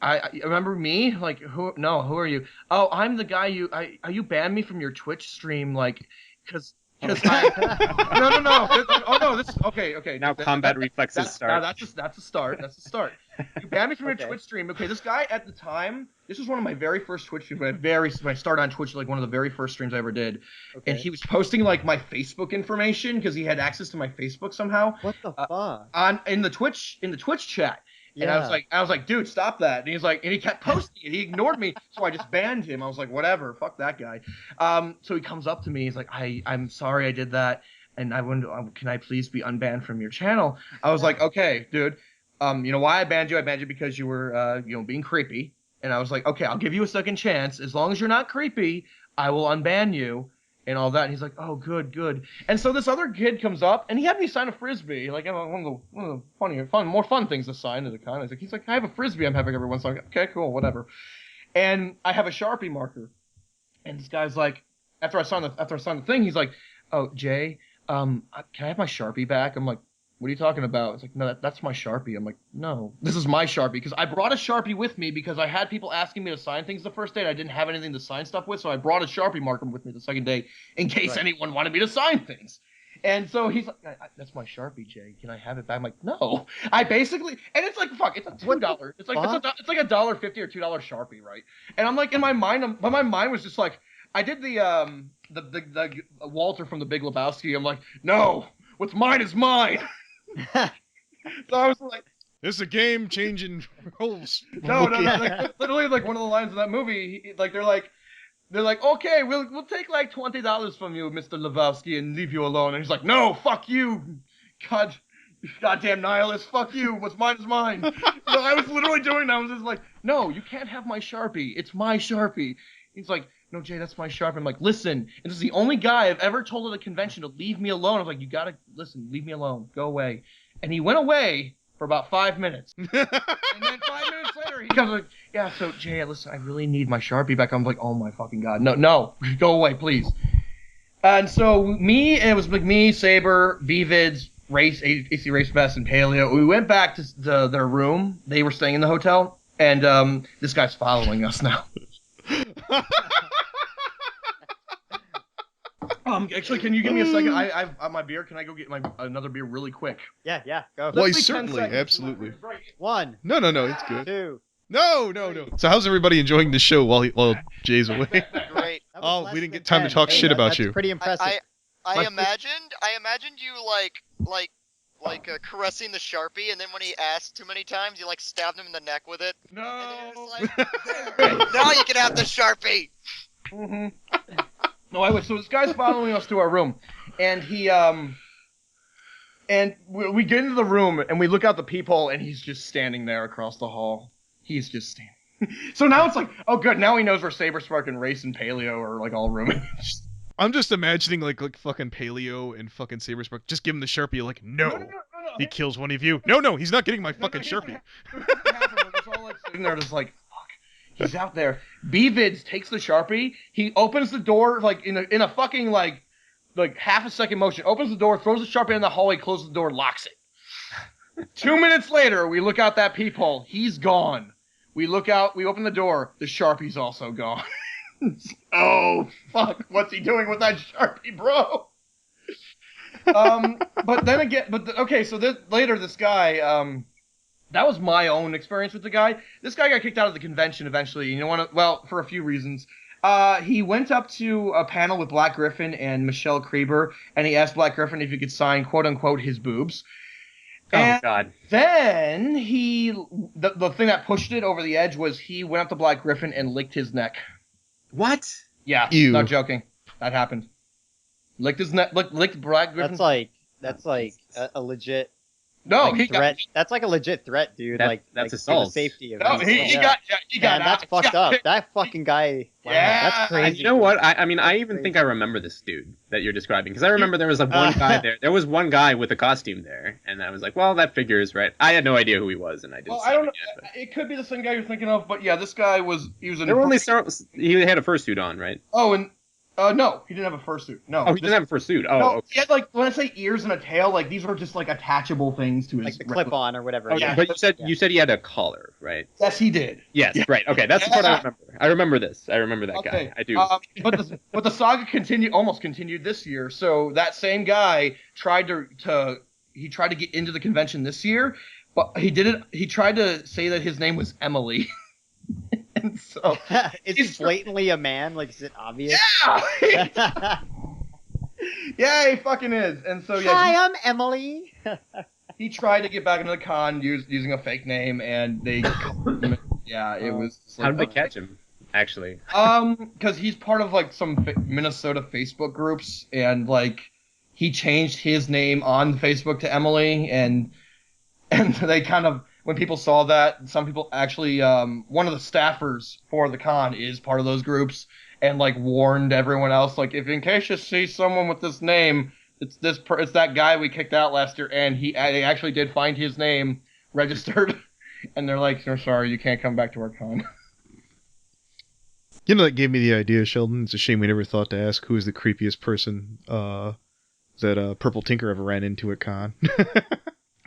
I remember me? Like who? No, who are you? Oh, I'm the guy you banned me from your Twitch stream, like, because." No. Oh no, this is okay. Now combat reflexes start. Now that's a start. That's a start. You banned me from your Twitch stream. Okay, this guy at the time, this was one of my very first Twitch streams. When I started on Twitch, like one of the very first streams I ever did. Okay. And he was posting like my Facebook information because he had access to my Facebook somehow. What the fuck? In the Twitch chat. And I was like, dude, stop that. And he's like, and he kept posting it. He ignored me, so I just banned him. I was like, whatever, fuck that guy. So he comes up to me. He's like, I'm sorry I did that, and I wonder, can I please be unbanned from your channel? I was like, okay, dude. You know why I banned you? I banned you because you were, being creepy. And I was like, okay, I'll give you a second chance. As long as you're not creepy, I will unban you. And all that, and he's like, "Oh, good." And so this other kid comes up, and he had me sign a frisbee, like one of the more fun things to sign at a con. He's like, "I have a frisbee I'm having every once in a while." Okay, cool, whatever. And I have a Sharpie marker, and this guy's like, after I signed the thing, he's like, "Oh, Jay, can I have my Sharpie back?" I'm like, "What are you talking about?" It's like, "No, that's my Sharpie." I'm like, "No, this is my Sharpie," because I brought a Sharpie with me because I had people asking me to sign things the first day and I didn't have anything to sign stuff with, so I brought a Sharpie marker with me the second day in case anyone wanted me to sign things. And so he's like, "That's my Sharpie, Jay. Can I have it back?" I'm like, "No." I basically, and it's like, fuck, it's a $2. It's like $1.50 or $2 Sharpie, right? And I'm like, in my mind, my mind was just like, I did the Walter from The Big Lebowski. I'm like, "No, what's mine is mine." So I was like, "This is a game changing rules." No, like, literally, like one of the lines of that movie, like they're like, "Okay, we'll take like $20 from you, Mr. Lebowski, and leave you alone." And he's like, "No, fuck you, goddamn nihilist, fuck you. What's mine is mine." So I was literally doing that. I was just like, "No, you can't have my Sharpie. It's my Sharpie." He's like, "No, Jay, that's my Sharpie." I'm like, "Listen," and this is the only guy I've ever told at a convention to leave me alone. I was like, "You gotta listen, leave me alone, go away." And he went away for about 5 minutes. And then 5 minutes later, he comes like, "Yeah, so Jay, listen, I really need my Sharpie back." I'm like, "Oh my fucking god, no, go away, please." And so it was like me, Saber, B-Vids, AC Race Fest, and Paleo. We went back to their room. They were staying in the hotel, and this guy's following us now. Actually, can you give me a second? I've my beer. Can I go get another beer really quick? Yeah, go. Why, certainly, absolutely. 1. No, it's good. 2. No. So how's everybody enjoying the show while Jay's away? Great. Oh, we didn't get time to talk shit about you. That's pretty impressive. I imagined you like caressing the Sharpie, and then when he asked too many times, you like stabbed him in the neck with it. No. And then it was like, now you can have the Sharpie. Mm-hmm. No, so this guy's following us to our room, and he And we get into the room, and we look out the peephole, and he's just standing there across the hall. He's just standing. So now it's like, oh, good. Now he knows where Saberspark and Race and Paleo are, like, all roommates. I'm just imagining, like fucking Paleo and fucking Saberspark. Just give him the Sharpie. Like, no. He kills one of you. No, he's not getting my fucking Sharpie. It's all, like, sitting there just like, fuck. He's out there. B-Vids takes the Sharpie. He opens the door, like, in a fucking, like half a second motion. Opens the door, throws the Sharpie in the hallway, closes the door, locks it. 2 minutes later, we look out that peephole. He's gone. We look out, we open the door, the Sharpie's also gone. Oh, fuck, what's he doing with that Sharpie, bro? But then again, okay, so later this guy, that was my own experience with the guy. This guy got kicked out of the convention eventually, well, for a few reasons. He went up to a panel with Black Griffin and Michelle Krieber, and he asked Black Griffin if he could sign, quote-unquote, his boobs. And God. Then the thing that pushed it over the edge was he went up to Black Griffin and licked his neck. What? Yeah, Ew. Not joking. That happened. Licked his neck, licked Black Griffin. That's like a legit. No, like, he threat. That's like a legit threat, dude. That's for assault. the safety of. No, he got Man, that's fucked up. That fucking guy. Wow, Yeah, that's crazy. You know what? I mean, I even think I remember this dude that you're describing because I remember there was like one guy there. There was one guy with a costume there, and I was like, well, that figures, right? I had no idea who he was, and I didn't. Well, see I don't him know. yet, It could be the same guy you're thinking of, but yeah, this guy was an. there were only he had a fursuit on, right? Oh, and no, he didn't have a fursuit. No. Oh, he didn't have a fursuit. Oh, No, okay. he had like when I say ears and a tail, like these were just like attachable things to his. like the clip-on or whatever. Oh, yeah. but you said he had a collar, right? Yes, he did. Yes, Yeah. right. Okay, that's the part I remember. I remember this. I remember that Okay. guy. I do. But the saga almost continued this year. So that same guy tried to get into the convention this year, but he didn't. He tried to say that his name was Emily. And so Is he blatantly a man? Like, is it obvious? yeah, yeah, he fucking is. And so yeah, Hi, I'm Emily. he tried to get back into the con using a fake name, and they yeah, it was. How did they catch him? Actually, Because he's part of like some Minnesota Facebook groups, and like he changed his name on Facebook to Emily, and they kind of, when people saw that, some people actually, one of the staffers for the con is part of those groups, and like warned everyone else, like, if in case you see someone with this name, it's that guy we kicked out last year, and they actually did find his name registered, and they're like, "We're sorry, you can't come back to our con." You know, that gave me the idea, Sheldon. It's a shame we never thought to ask who is the creepiest person that Purple Tinker ever ran into at con.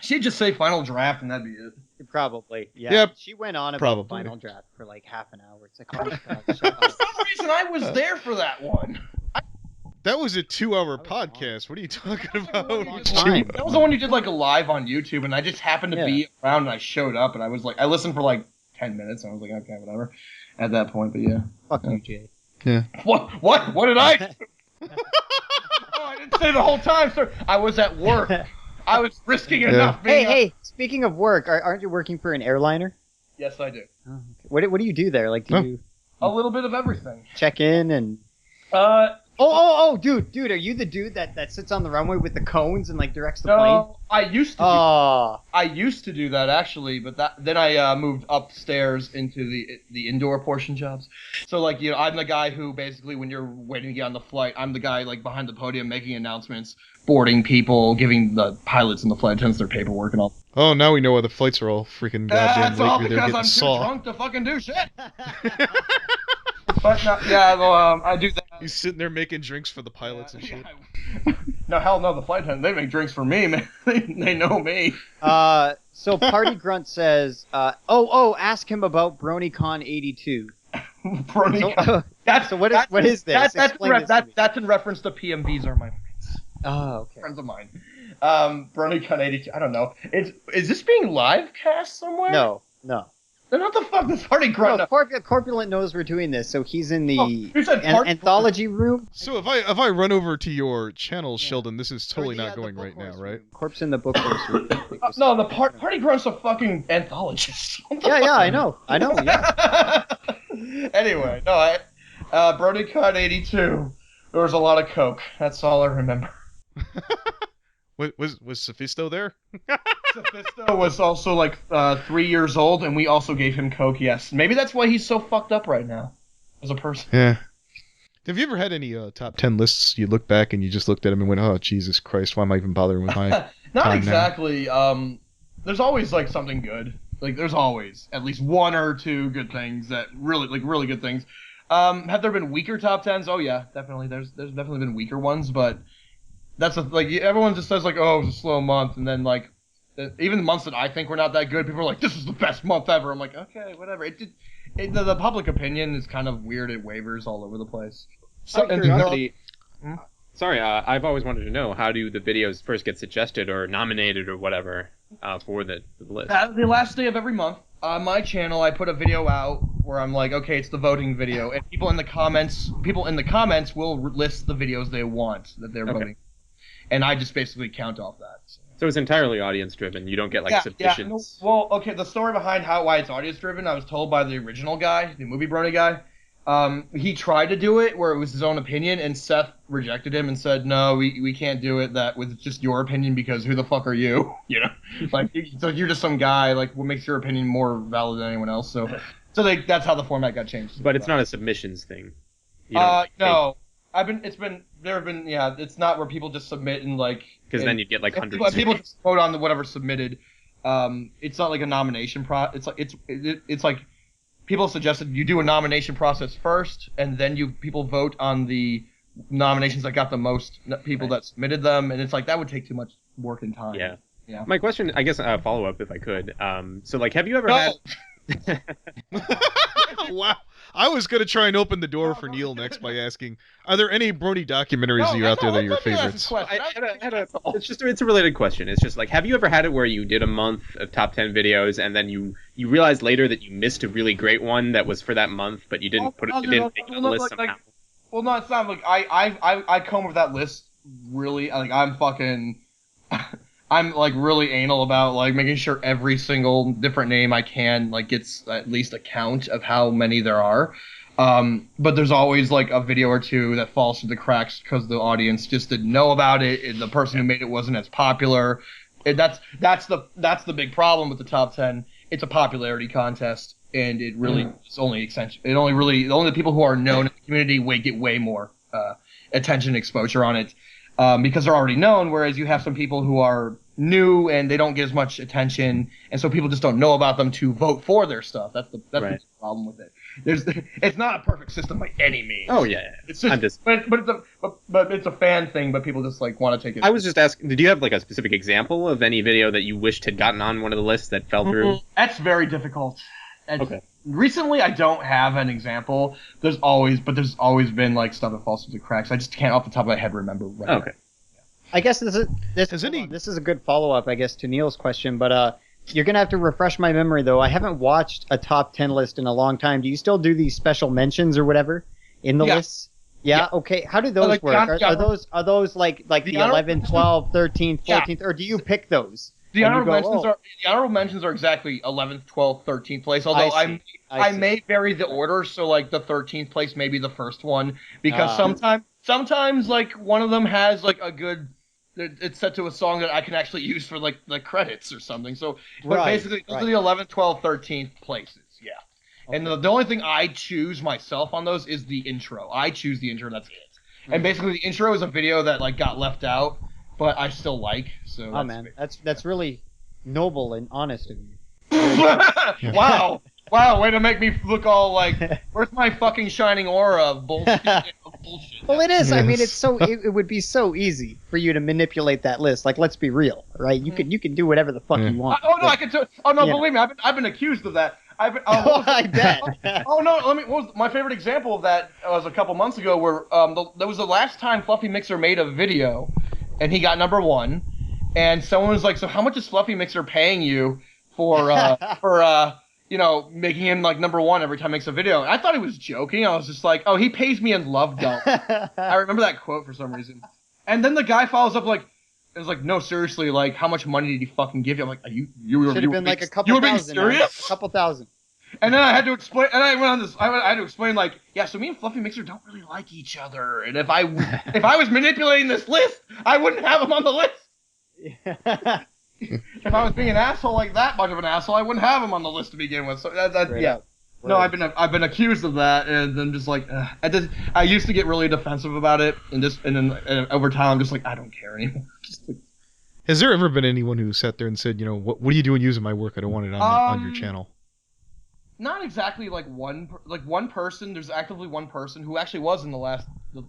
She'd just say Final Draft, and that'd be it. Probably. Yeah. Yep, She went on about probably. Final Draft for like half an hour. It's like, oh my God, shut For up. some reason, I was there for that one. That was a 2-hour was podcast. What are you talking about? Time. That was the one you did like a live on YouTube, and I just happened to be around, and I showed up, and I was like, I listened for like 10 minutes, and I was like, okay, whatever. At that point, but yeah. Fuck you, Jay. Yeah. What did I do? Oh, I didn't say the whole time, sir. I was at work. I was risking enough. Being Hey, speaking of work, aren't you working for an airliner? Yes, I do. Oh, okay. What do you do there? Like, do you A little bit of everything. check in and... Dude, are you the dude that sits on the runway with the cones and like directs the plane? No, I used to. Oh, I used to do that actually, but then I moved upstairs into the indoor portion jobs. So like, you know, I'm the guy who basically, when you're waiting to get on the flight, I'm the guy like behind the podium making announcements, boarding people, giving the pilots and the flight attendants their paperwork and all. Oh, now we know why the flights are all freaking goddamn That's all late. They're because getting I'm too saw. drunk to fucking do shit. But no, yeah, well, I do that. He's sitting there making drinks for the pilots and shit. No, hell no, the flight attendant, they make drinks for me, man. They know me. so Party Grunt says, ask him about BronyCon 82. Brony. So what is this? Explain this to me. That's in reference to PMVs are my friends. Oh, okay. Friends of mine. BronyCon 82. I don't know. Is this being live cast somewhere? No. Then what the fuck is Party Grunt? No, Corpulent knows we're doing this, so he's in the you said anthology room. So if I run over to your channel, Sheldon, this is totally not going right now, right? Corpse in the book room. No, the Party Grunt's a fucking anthologist. Yeah, I know, yeah. Anyway, no, BronyCon 82. There was a lot of coke. That's all I remember. Was Sophisto there? Sophisto was also like 3 years old, and we also gave him coke. Yes, maybe that's why he's so fucked up right now, as a person. Yeah. Have you ever had any top 10 lists you look back and you just looked at them and went, oh, Jesus Christ, why am I even bothering with my Not time exactly. There's always like something good. Like there's always at least one or two good things that really good things. Have there been weaker top 10s? Oh yeah, definitely. There's definitely been weaker ones, but that's like everyone just says like, oh, it was a slow month, and then like even the months that I think were not that good, people are like, this is the best month ever. I'm like, okay, whatever. The public opinion is kind of weird. It wavers all over the place. Out of curiosity, sorry, I've always wanted to know, how do the videos first get suggested or nominated or whatever for the list? The last day of every month, on my channel, I put a video out where I'm like, okay, it's the voting video, and people in the comments will list the videos they want that they're voting, and I just basically count off that. So it's entirely audience driven. You don't get like submissions. Yeah, well, okay. The story behind why it's audience driven, I was told by the original guy, the movie Brony guy. He tried to do it where it was his own opinion, and Seth rejected him and said, "No, we can't do it that with just your opinion, because who the fuck are you? You know, like so you're just some guy. Like, what makes your opinion more valid than anyone else?" So that's how the format got changed. But it's not a submissions thing. No. It's not where people just submit and like. Because then you'd get like hundreds. People just vote on whatever submitted. It's not like a nomination It's like people suggested you do a nomination process first, and then people vote on the nominations that got the most people that submitted them, and it's like that would take too much work and time. Yeah. Yeah. My question, I guess, follow up if I could. So like, have you ever had? Wow. I was going to try and open the door for Neal next by asking, are there any Brony documentaries that are out there that are your favorites? It's a related question. It's just like, have you ever had it where you did a month of top 10 videos and then you realized later that you missed a really great one that was for that month, but you didn't make it on the list somehow? Well, no, it's not like I come with that list really, like I'm fucking I'm like really anal about like making sure every single different name I can like gets at least a count of how many there are. But there's always like a video or two that falls through the cracks because the audience just didn't know about it, and the person who made it wasn't as popular. That's the big problem with the top 10. It's a popularity contest, and it really it's only extension. The people who are known in the community get way more attention and exposure on it. Because they're already known, whereas you have some people who are new and they don't get as much attention, and so people just don't know about them to vote for their stuff. That's the problem with it. It's not a perfect system by any means. Oh yeah, it's just, but it's a fan thing. But people just like want to take it. I was just asking, did you have like a specific example of any video that you wished had gotten on one of the lists that fell through? That's very difficult. Okay. Recently, I don't have an example. There's always been like stuff that falls through the cracks. I just can't off the top of my head remember right now. I guess this is a good follow-up, I guess, to Neal's question, but you're going to have to refresh my memory, though. I haven't watched a top 10 list in a long time. Do you still do these special mentions or whatever in the lists? Yeah? Okay. How do those work? Are those like the 11th, 12th, 13th, 14th, or do you pick those? The honorable mentions are exactly 11th, 12th, 13th place. Although I may vary the order, so like the 13th place may be the first one, because sometimes like one of them has like a good. It's set to a song that I can actually use for like the credits or something. So, but basically, those are the 11th, 12th, 13th places. Yeah. Okay. And the only thing I choose myself on those is the intro. I choose the intro. That's it. Mm-hmm. And basically, the intro is a video that like got left out, but I still like. So. That's really noble and honest of you. Wow. Wow, way to make me look all like, where's my fucking shining aura of bullshit? Well, it is. Yes. I mean, it would be so easy for you to manipulate that list. Like, let's be real, right? You can do whatever the fuck you want. I can do. Oh no, believe me, I've been accused of that. I bet. Oh no, my favorite example of that was a couple months ago, where that was the last time Fluffy Mixer made a video, and he got number 1, and someone was like, "So how much is Fluffy Mixer paying you for making him like number 1 every time he makes a video?" I thought he was joking. I was just like, "Oh, he pays me in love dump." I remember that quote for some reason. And then the guy follows up like, "It was like, no, seriously, like, how much money did he fucking give you?" I'm like, you were being like a couple thousand. You were being serious? A couple thousand. And then I had to explain, and I went on this. I had to explain like, yeah, so me and Fluffy Mixer don't really like each other, and if I was manipulating this list, I wouldn't have him on the list. If I was being an asshole like that much of an asshole, I wouldn't have him on the list to begin with. So yeah. No, I've been accused of that, and then just like I used to get really defensive about it, and then over time I'm just like I don't care anymore. Just like, Has there ever been anyone who sat there and said, you know, what are you doing using my work? I don't want it on your channel. Not exactly like one person. There's actively one person who actually was in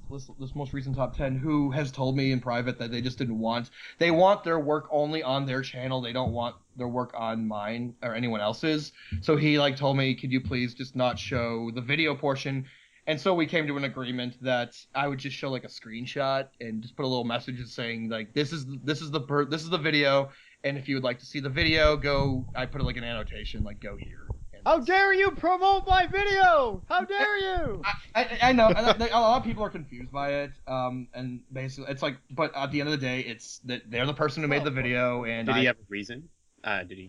this most recent top 10 who has told me in private that they just didn't want. They want their work only on their channel. They don't want their work on mine or anyone else's. So he like told me, could you please just not show the video portion? And so we came to an agreement that I would just show like a screenshot and just put a little message saying like this is the video, and if you would like to see the video, go. I put like an annotation like go here. How dare you promote my video? How dare you? I know. A lot of people are confused by it. And basically, it's like, but at the end of the day, it's that they're the person who made the video. And did he have a reason? Did he?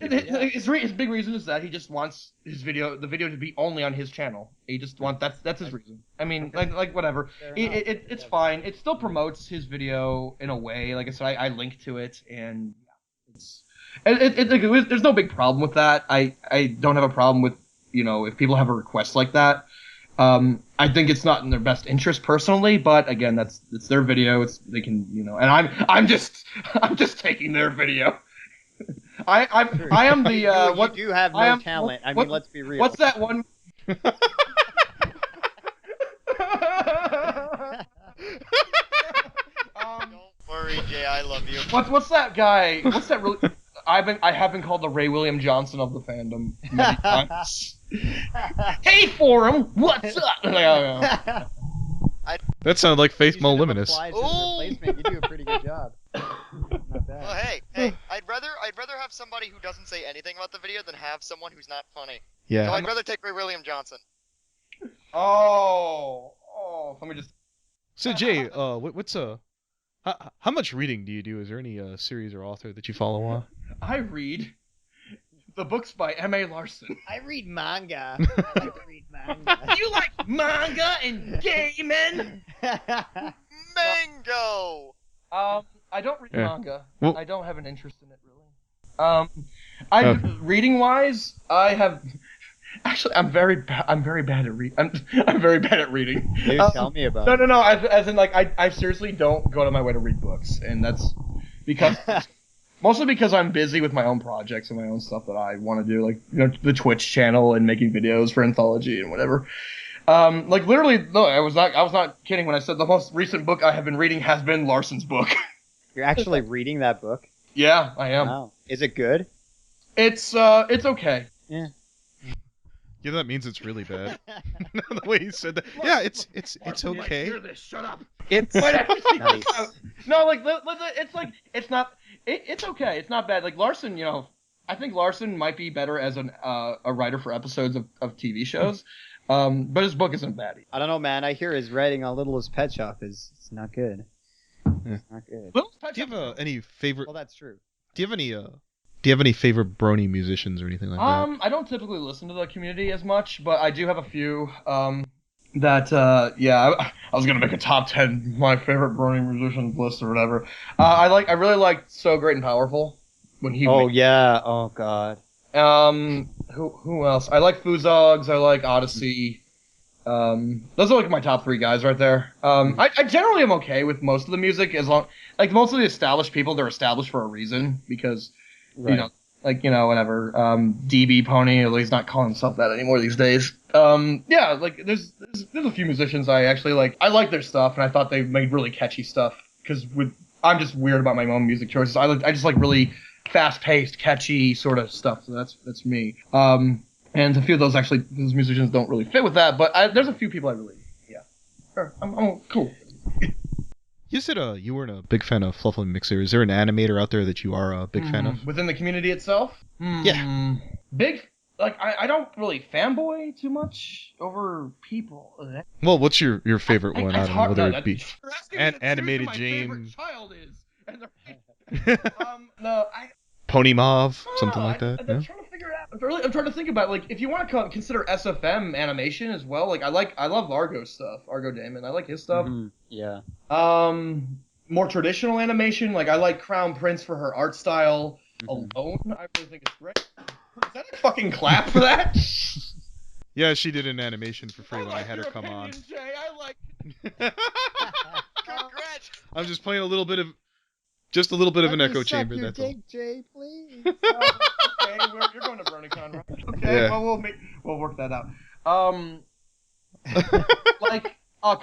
His big reason is that he just wants the video to be only on his channel. He just wants that's his reason. I mean, like whatever. It's fine. It still promotes his video in a way. Like I said, I link to it, and it's. There's no big problem with that. I don't have a problem with, you know, if people have a request like that. I think it's not in their best interest personally, but again, it's their video. They can, you know, and I'm just taking their video. I am the you do have no talent. I mean, let's be real. What's that one? Don't worry, Jay. I love you. What's that guy? What's that really? I have been called the Ray William Johnson of the fandom many times. Hey, Forum, what's up? That sounded like Faith Mo Luminous. You do a pretty good job. Not bad. Well, hey, I'd rather have somebody who doesn't say anything about the video than have someone who's not funny. Yeah. So I'd rather take Ray William Johnson. Oh, let me just. So Jay, what's how much reading do you do? Is there any series or author that you follow? I read the books by MA Larson. I read manga. I like to read manga. You like manga and gaming? Mango. I don't read manga. Well, I don't have an interest in it really. Reading wise, I have. Actually, I'm very bad at reading. I'm very bad at reading. Dude, tell me about it. No. As in, like, I seriously don't go to my way to read books, and that's because mostly because I'm busy with my own projects and my own stuff that I want to do, like, you know, the Twitch channel and making videos for Anthology and whatever. Like literally, no, I was not kidding when I said the most recent book I have been reading has been Larson's book. You're actually reading that book? Yeah, I am. Wow. Is it good? It's okay. Yeah. Yeah, that means it's really bad. The way he said that. Yeah, it's okay. Hear this? Shut up. It's nice. No, like it's like it's not. It's okay. It's not bad. Like Larson, you know, I think Larson might be better as a writer for episodes of TV shows. But his book isn't bad. I don't know, man. I hear his writing on Littlest Pet Shop is not good. It's not good. Do you have any favorite? Well, that's true. Do you have any favorite Brony musicians or anything like that? I don't typically listen to the community as much, but I do have a few. I was gonna make a top 10 my favorite Brony musicians list or whatever. I really liked So Great and Powerful when he. Oh yeah. Oh god. Who else? I like Fuzogs. I like Odyssey. Those are like my top 3 guys right there. I generally am okay with most of the music as long like most of the established people. They're established for a reason because. Right. You know, like, you know, whatever. DB Pony, although he's not calling himself that anymore these days. Yeah, like there's a few musicians I actually like. I like their stuff, and I thought they made really catchy stuff. Because I'm just weird about my own music choices. I just like really fast-paced, catchy sort of stuff. So that's me. And a few of those musicians don't really fit with that. But there's a few people I really, yeah. Sure, I'm cool. You said you weren't a big fan of Fluffle Mixer. Is there an animator out there that you are a big fan of? Within the community itself? Yeah. Big? Like, I don't really fanboy too much over people. Well, what's your favorite one? I don't know whether it be animated James. Child is. No, Pony Mauve, something like that. I'm trying to figure it out. I'm trying to think about, like, if you want to consider SFM animation as well. Like, I love Argo stuff. Argo Damon. I like his stuff. Yeah. more traditional animation. Like, I like Crown Prince for her art style alone. I really think it's great. Is that a fucking clap for that? Yeah, she did an animation for free when I had her come on. Jay. I like. Congrats. I'm just playing a little bit of an echo chamber. Your That's all. dick, Jay, please. Okay, you're going to BronyCon, right? Okay, Yeah. well we'll work that out. Like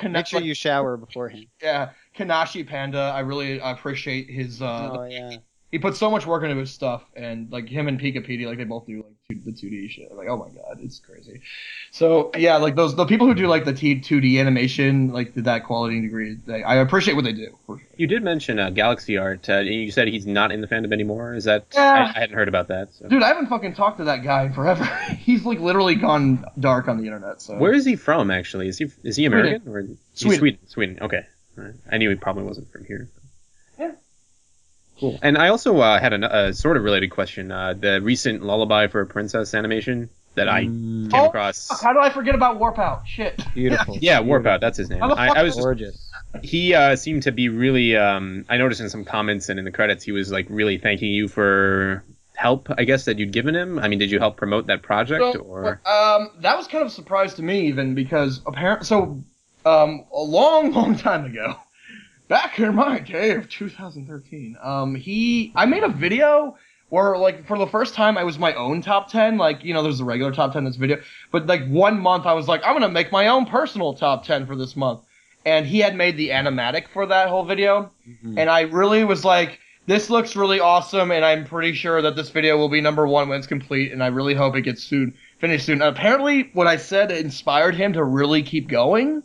Make sure you shower beforehand. Yeah, Kanashi Panda. I really appreciate his. Oh yeah. He put so much work into his stuff, and like him and Pika Petey, like they both do like the 2D shit. Like, oh my god, it's crazy. So yeah, like the people who do like the 2D animation, like to that quality and degree, I appreciate what they do. For sure. You did mention Galaxy Art. You said he's not in the fandom anymore. Is that? Yeah. I hadn't heard about that. So. Dude, I haven't fucking talked to that guy in forever. He's like literally gone dark on the internet. So Where is he from? Actually, is he American or Sweden? Sweden. Okay, all right. I knew he probably wasn't from here. Yeah. Cool. And I also had a sort of related question. The recent Lullaby for a Princess animation that I came across. How did I forget about Warp Out? Shit. Beautiful. Yeah, Warp Out. That's his name. How the fuck I was just, Gorgeous. he seemed to be really. I noticed in some comments and in the credits, he was like really thanking you for help. I guess that you'd given him. I mean, did you help promote that project or? That was kind of a surprise to me, even because apparently, a long time ago, back in my day of 2013, I made a video where, like, for the first time, I was my own top 10. Like, you know, there's the regular top 10 in this video, but like 1 month, I was like, I'm gonna make my own personal top 10 for this month, and he had made the animatic for that whole video, and I really was like, this looks really awesome, and I'm pretty sure that this video will be #1 when it's complete, and I really hope it gets finished soon. And apparently, what I said inspired him to really keep going.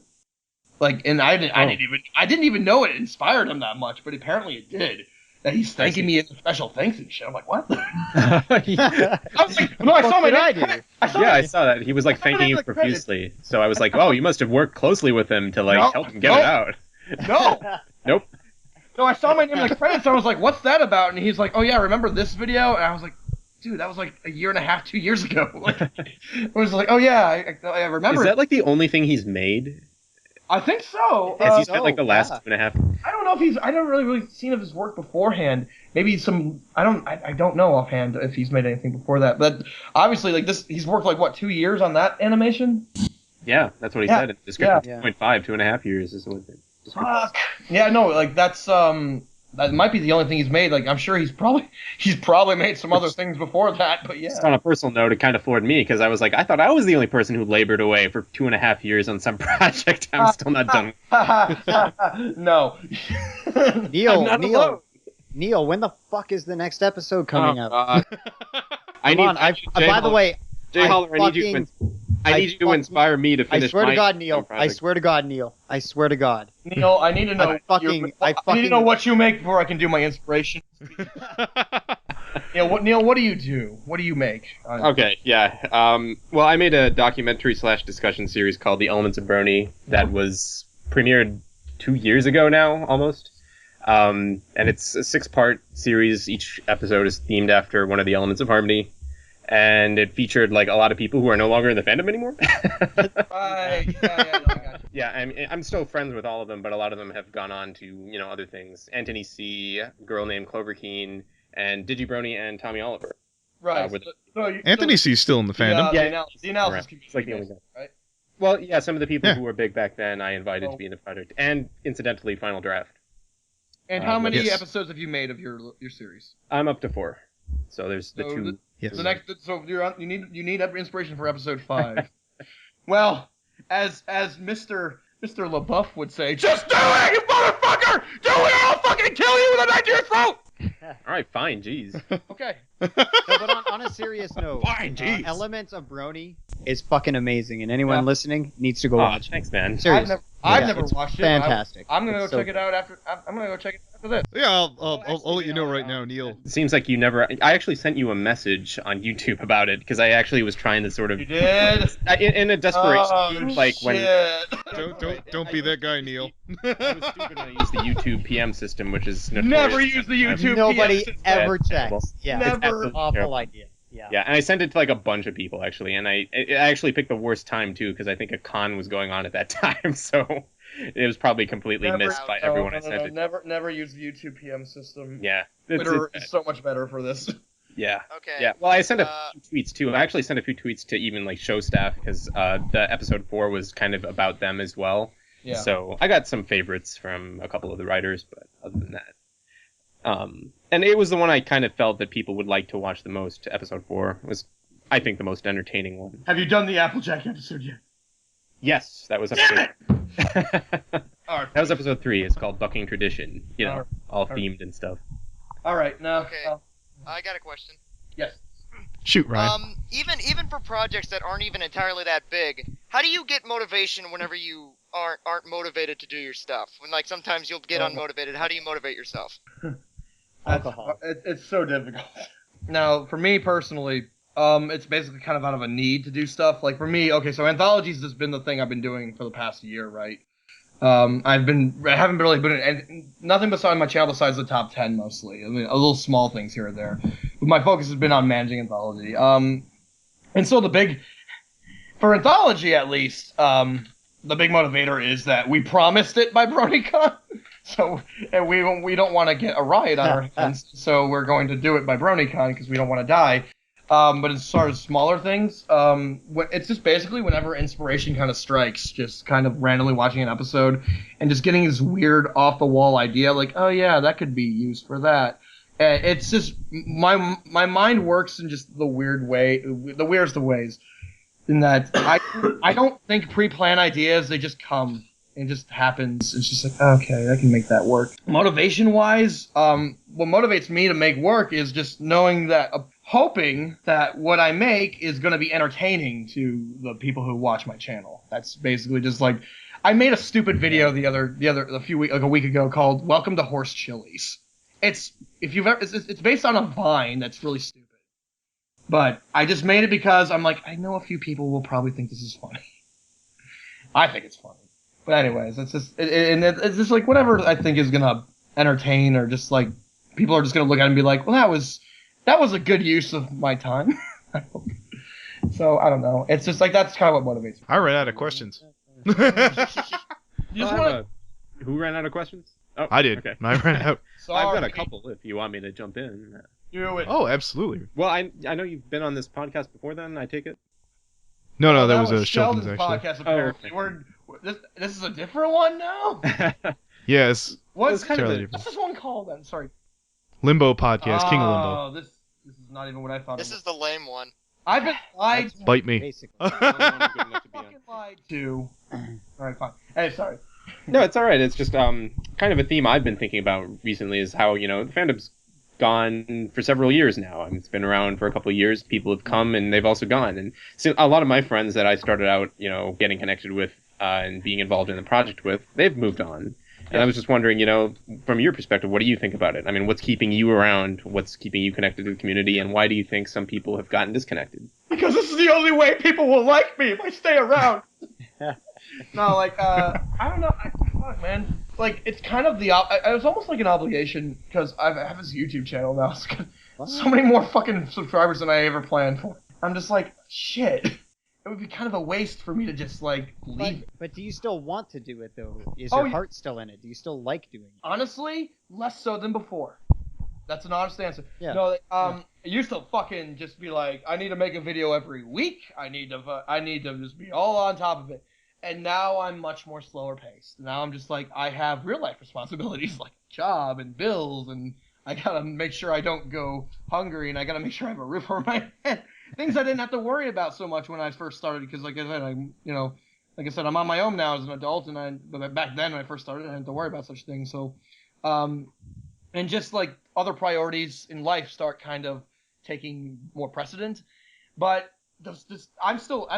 Like, and I didn't even know it inspired him that much, but apparently it did. That he's thanking me in special thanks and shit. I'm like, what? I was like, no, I saw my name. I saw that. He was like thanking you profusely. So I was like, oh, you must have worked closely with him to like help him get it out. No. Nope. No, I saw my name in the credits, and I was like, what's that about? And he's like, oh yeah, remember this video? And I was like, dude, that was like a year and a half, 2 years ago. Like, I was like, oh yeah, I remember. Is that like the only thing he's made? I think so. Has he spent like the last 2.5? I don't know if I don't really seen of his work beforehand. Maybe some. I don't know offhand if he's made anything before that. But obviously, like this, he's worked like what 2 years on that animation. Yeah, that's what he said in the description. Yeah. 2.5 years is what. Fuck. Yeah, no, like that's that might be the only thing he's made. Like, I'm sure he's probably made some other things before that, but yeah. Just on a personal note, it kind of floored me because I was like, I thought I was the only person who labored away for 2.5 years on some project. I'm still not done. No. Neal, when the fuck is the next episode coming out? By the way, Jay Holler, I need you to inspire me to finish. I swear to God, Neal. I swear to God, Neal. I swear to God. Neal, I need to know. I need to know what you make before I can do my inspiration. Neal, what do you do? What do you make? Okay, yeah. Well, I made a documentary / discussion series called The Elements of Brony that was premiered 2 years ago now, almost. And it's a 6-part series. Each episode is themed after one of the elements of harmony. And it featured like a lot of people who are no longer in the fandom anymore. I'm still friends with all of them, but a lot of them have gone on to other things. Anthony C, a girl named Clover Keen, and Digibrony and Tommy Oliver. Right. Anthony C's still in the fandom. The analysis community. It's like the only guy. Right? Well, yeah, some of the people who were big back then I invited to be in the project, and incidentally, Final Draft. And how many episodes have you made of your series? I'm up to 4. So there's the 2. Yes. The next, so you need inspiration for episode 5. Well, as Mr. LaBeouf would say, just do it, you motherfucker! Do it, or I'll fucking kill you with a knife to your throat! All right, fine, jeez. Okay. No, but on a serious note, Fine, jeez. Elements of Brony is fucking amazing, and anyone listening needs to go watch. Thanks, man. Serious. I've never watched it. Fantastic. I'm gonna go check it out after. I'm gonna go check it after this. Yeah, I'll let you know right now, Neal. It seems like you never. I actually sent you a message on YouTube about it because I actually was trying to sort of. You did. In a desperation, like shit. when. Don't be that guy, Neal. I was stupid when I used the YouTube PM system, which is Never use the YouTube. Nobody PM ever terrible. checks. Yeah, Never. it's an awful idea. Yeah, and I sent it to like a bunch of people actually, and I actually picked the worst time too because I think a con was going on at that time. So It was probably completely missed by everyone I sent it. Never use the YouTube PM system. Yeah, Twitter is so much better for this. Yeah. Okay. Yeah. Well, I sent a few tweets too. I actually sent a few tweets to even like show staff because the episode 4 was kind of about them as well. Yeah. So I got some favorites from a couple of the writers, but other than that, and it was the one I kind of felt that people would like to watch the most. Episode 4 was, I think, the most entertaining one. Have you done the Applejack episode yet? Yes, that was episode. Alright. That was episode 3. It's called Bucking Tradition. You know, all themed and stuff. All right, now. Okay. I got a question. Yes. Shoot, Ryan. Even for projects that aren't even entirely that big, how do you get motivation whenever you aren't motivated to do your stuff? When like sometimes you'll get unmotivated. How do you motivate yourself? Alcohol. It's so difficult. Now, for me personally, it's basically kind of out of a need to do stuff. Like for me, okay, so anthologies has been the thing I've been doing for the past year, right? I haven't really been in nothing beside my channel besides the top 10 mostly. I mean, a little small things here and there. But my focus has been on managing anthology. And so for anthology at least, the big motivator is that we promised it by BronyCon. So, and we don't want to get a riot on our hands, so we're going to do it by BronyCon because we don't want to die. But as far as smaller things, it's just basically whenever inspiration kind of strikes, just kind of randomly watching an episode and just getting this weird off-the-wall idea, like, oh yeah, that could be used for that. And it's just, my mind works in just the weirdest of ways, in that I don't think pre-plan ideas, they just come. It just happens. It's just like, okay, I can make that work. Motivation-wise, what motivates me to make work is just knowing that, hoping that what I make is going to be entertaining to the people who watch my channel. That's basically just like, I made a stupid video a week ago called "Welcome to Horse Chilies." It's based on a Vine that's really stupid, but I just made it because I'm like, I know a few people will probably think this is funny. I think it's funny. But anyways, it's just like whatever I think is gonna entertain, or just like people are just gonna look at it and be like, well, that was a good use of my time. So I don't know. It's just like that's kind of what motivates me. I ran out of questions. You just wanna... Who ran out of questions? Oh, I did. Okay. I ran out. Sorry. I've got a couple if you want me to jump in. Do it. Oh, absolutely. Well, I know you've been on this podcast before. Then I take it. No, that was Sheldon's Sheldon's actually. podcast. Apparently, this is a different one now. Yes. What's different. this one called then? Sorry. Limbo podcast, King of Limbo. Oh, this is not even what I thought. This is the lame one. I've been lied to. Bite me. Basically. Fucking lied to. All right, fine. Hey, sorry. No, it's all right. It's just kind of a theme I've been thinking about recently is how, the fandom's gone for several years now. I mean, it's been around for a couple of years. People have come and they've also gone. And so a lot of my friends that I started out, getting connected with and being involved in the project with, they've moved on. And I was just wondering, from your perspective, what do you think about it? I mean, what's keeping you around? What's keeping you connected to the community? And why do you think some people have gotten disconnected? Because this is the only way people will like me if I stay around. No, like, I don't know. Fuck, man. Like, it's kind of it was almost like an obligation, because I have this YouTube channel now. It's got so many more fucking subscribers than I ever planned for. I'm just like, shit. It would be kind of a waste for me to just, like, leave it. But do you still want to do it, though? Is your heart still in it? Do you still like doing it? Honestly, less so than before. That's an honest answer. Yeah. No, I used to fucking just be like, I need to make a video every week. I need to just be all on top of it. And now I'm much more slower paced. Now I'm just like, I have real life responsibilities like job and bills, and I gotta make sure I don't go hungry, and I gotta make sure I have a roof over my head. Things I didn't have to worry about so much when I first started, because like I said, I'm on my own now as an adult, but back then when I first started, I didn't have to worry about such things. So, and just like other priorities in life start kind of taking more precedent. But I'm still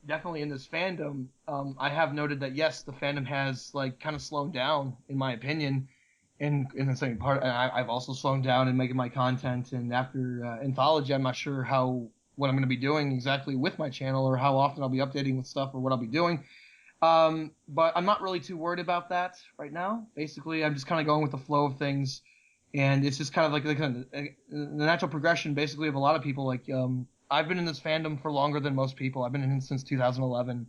definitely in this fandom. I have noted that yes, the fandom has like kind of slowed down, in my opinion. In the same part, I've also slowed down in making my content, and after anthology, I'm not sure what I'm going to be doing exactly with my channel, or how often I'll be updating with stuff, or what I'll be doing. But I'm not really too worried about that right now. Basically, I'm just kind of going with the flow of things, and it's just kind of like the natural progression, basically, of a lot of people. Like I've been in this fandom for longer than most people. I've been in it since 2011.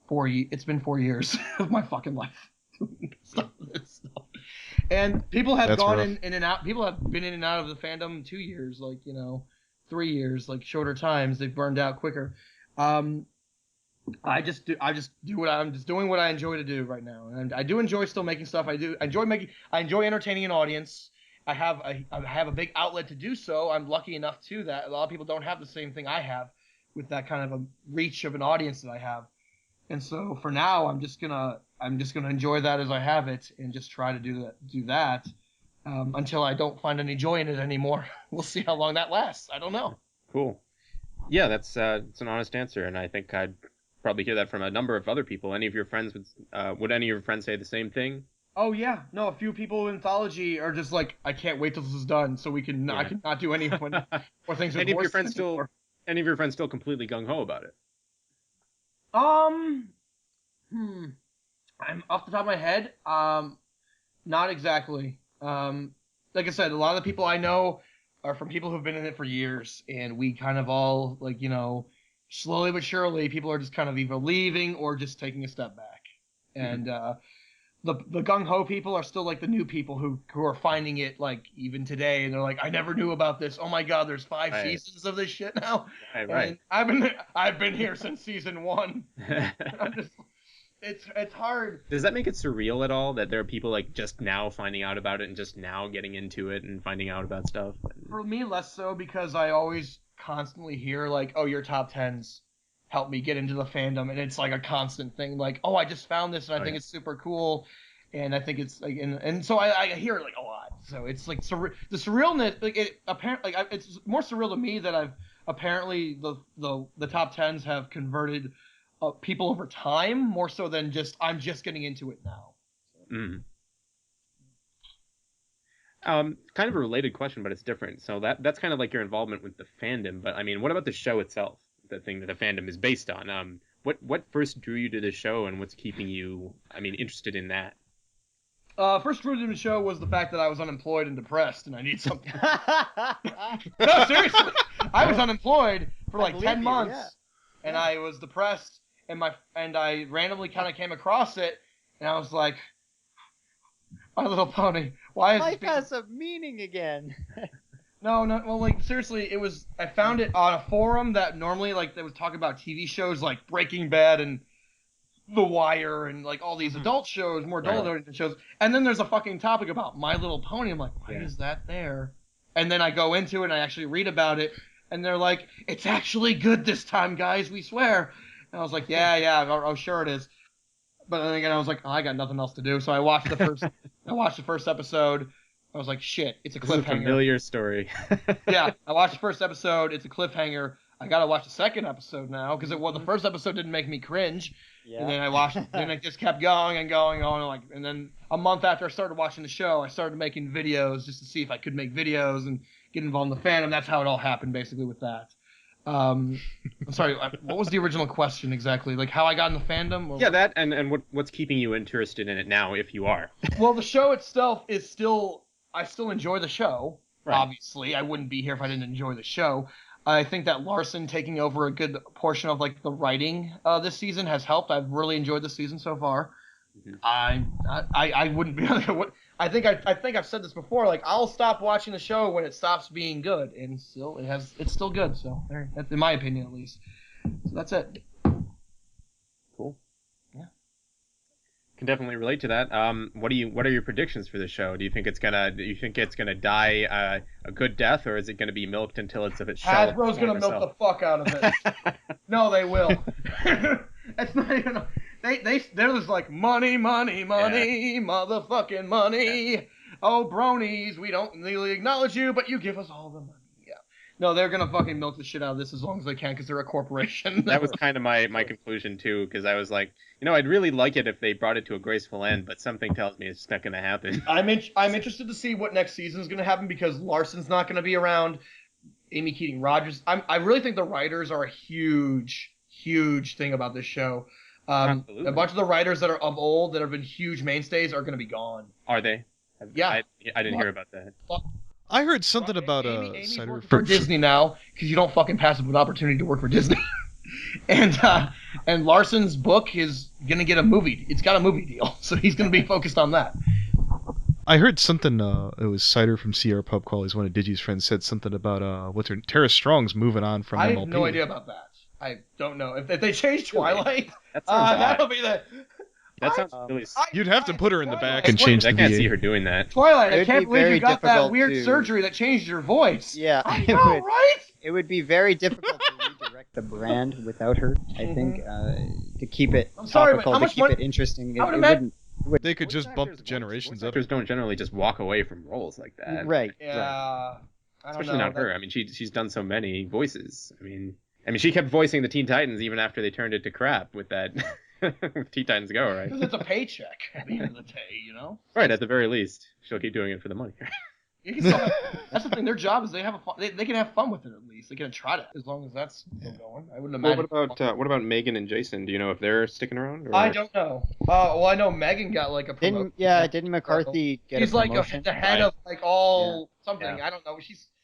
It's been 4 years of my fucking life doing this stuff. And people have That's gone rough. in and out. People have been in and out of the fandom 2 years, 3 years, shorter times. They've burned out quicker. I just do what I'm just doing what I enjoy to do right now, and I do enjoy still making stuff. I enjoy entertaining an audience. I have a big outlet to do so. I'm lucky enough to that. A lot of people don't have the same thing I have with that kind of a reach of an audience that I have. And so for now, I'm just gonna enjoy that as I have it, and just try to do that until I don't find any joy in it anymore. We'll see how long that lasts. I don't know. Cool. Yeah, it's an honest answer, and I think I'd probably hear that from a number of other people. Any of your friends would any of your friends say the same thing? Oh yeah, no. A few people in Anthology are just like, I can't wait till this is done, so I can not do any more things. Any of your friends still completely gung ho about it? I'm off the top of my head, not exactly. Like I said, a lot of the people I know are from people who've been in it for years, and we kind of all slowly but surely, people are just kind of either leaving or just taking a step back. And the gung ho people are still the new people who are finding it even today, and they're like, I never knew about this. Oh my god, there's 5 seasons of this shit now. Right. And I've been here since season 1. It's hard. Does that make it surreal at all that there are people just now finding out about it and just now getting into it and finding out about stuff? For me, less so, because I always constantly hear oh, your top 10s helped me get into the fandom, and it's a constant thing. Oh, I just found this and I think it's super cool, and I think it's and so I hear it a lot. So it's the surrealness. It's more surreal to me that I've apparently the top 10s have converted people over time more so than I'm just getting into it now. Mm. Kind of a related question, but it's different. So that's kind of your involvement with the fandom. But I mean, what about the show itself? The thing that the fandom is based on. What first drew you to the show, and what's keeping you, interested in that? First drew to the show was the fact that I was unemployed and depressed, and I need something. No, seriously, I was unemployed for 10 months, and I was depressed, and I randomly kind of came across it, and I was like, My Little Pony. Why is life has a meaning again? No, well, seriously, I found it on a forum that normally, they would talk about TV shows like Breaking Bad and The Wire and, all these adult shows, more adult-oriented shows, and then there's a fucking topic about My Little Pony. I'm like, why is that there? And then I go into it and I actually read about it, and they're like, it's actually good this time, guys, we swear. And I was like, yeah, oh, sure it is. But then again, I was like, oh, I got nothing else to do, so I watched the first episode. I was like, shit, it's a cliffhanger. This is a familiar story. Yeah, I watched the first episode. It's a cliffhanger. I gotta watch the second episode now because the first episode didn't make me cringe. Yeah. And then I watched. Then it just kept going and going on. And then a month after I started watching the show, I started making videos just to see if I could make videos and get involved in the fandom. That's how it all happened, basically, with that. I'm sorry. What was the original question exactly? How I got in the fandom? Or... Yeah, that and what's keeping you interested in it now, if you are? Well, the show itself is still. I still enjoy the show. Right. Obviously, I wouldn't be here if I didn't enjoy the show. I think that Larson taking over a good portion of the writing this season has helped. I've really enjoyed the season so far. Mm-hmm. I wouldn't be. I think I've said this before. I'll stop watching the show when it stops being good, and it's still good. So that's in my opinion at least. So that's it. Cool. Can definitely relate to that. What are your predictions for the show? Do you think it's gonna die a good death, or is it gonna be milked until it's of its shell? Hasbro's gonna milk the fuck out of it. No, they will. It's not even. They're just money, motherfucking money. Oh, Bronies, we don't really acknowledge you, but you give us all the money. Yeah. No, they're gonna fucking milk the shit out of this as long as they can because they're a corporation. That was kind of my conclusion too, because I was like, I'd really like it if they brought it to a graceful end, but something tells me it's just not gonna happen. I'm interested to see what next season is gonna happen because Larson's not gonna be around. Amy Keating Rogers. I really think the writers are a huge thing about this show. A bunch of the writers that are of old that have been huge mainstays are gonna be gone. Are they? Yeah. I didn't hear about that. I heard something about Amy's working for Disney now because you don't fucking pass up an opportunity to work for Disney. And Larson's book is gonna get a movie. It's got a movie deal, so he's gonna be focused on that. I heard something. It was Cider from CR Pub Crawl. He's one of Digi's friends. Said something about what's her Tara Strong's moving on from I MLP. have no idea about that. I don't know if they change Twilight. That sounds That'll be the. That sounds really. You'd have to put her in the back Twilight. and change I the can't VA. see her doing that. Twilight, I It'd can't be believe very you got that difficult weird to- surgery that changed your voice. Yeah, I it know, would. right? It would be very difficult to redirect the brand without her. I think to keep it I'm sorry, but topical, how to much keep money- it interesting. I would It imagine- wouldn't. They could Voice just bump actors the generations voice up. actors don't generally just walk away from roles like that. Right. Yeah. I don't Especially know. not her. I mean, she's done so many voices. I mean, she kept voicing the Teen Titans even after they turned it to crap with that with Teen Titans Go, right? Because it's a paycheck at the end of the day, you know. Right. At the very least, she'll keep doing it for the money. You can still that's the thing. Their job is they have a fun, they can have fun with it at least. They can try to, as long as that's still going. I wouldn't Well, imagine. what about Megan and Jason? Do you know if they're sticking around? Or... I don't know. Well, I know Megan got like a promotion. Didn't McCarthy get She's a like promotion? the head of like all something. Yeah. I don't know.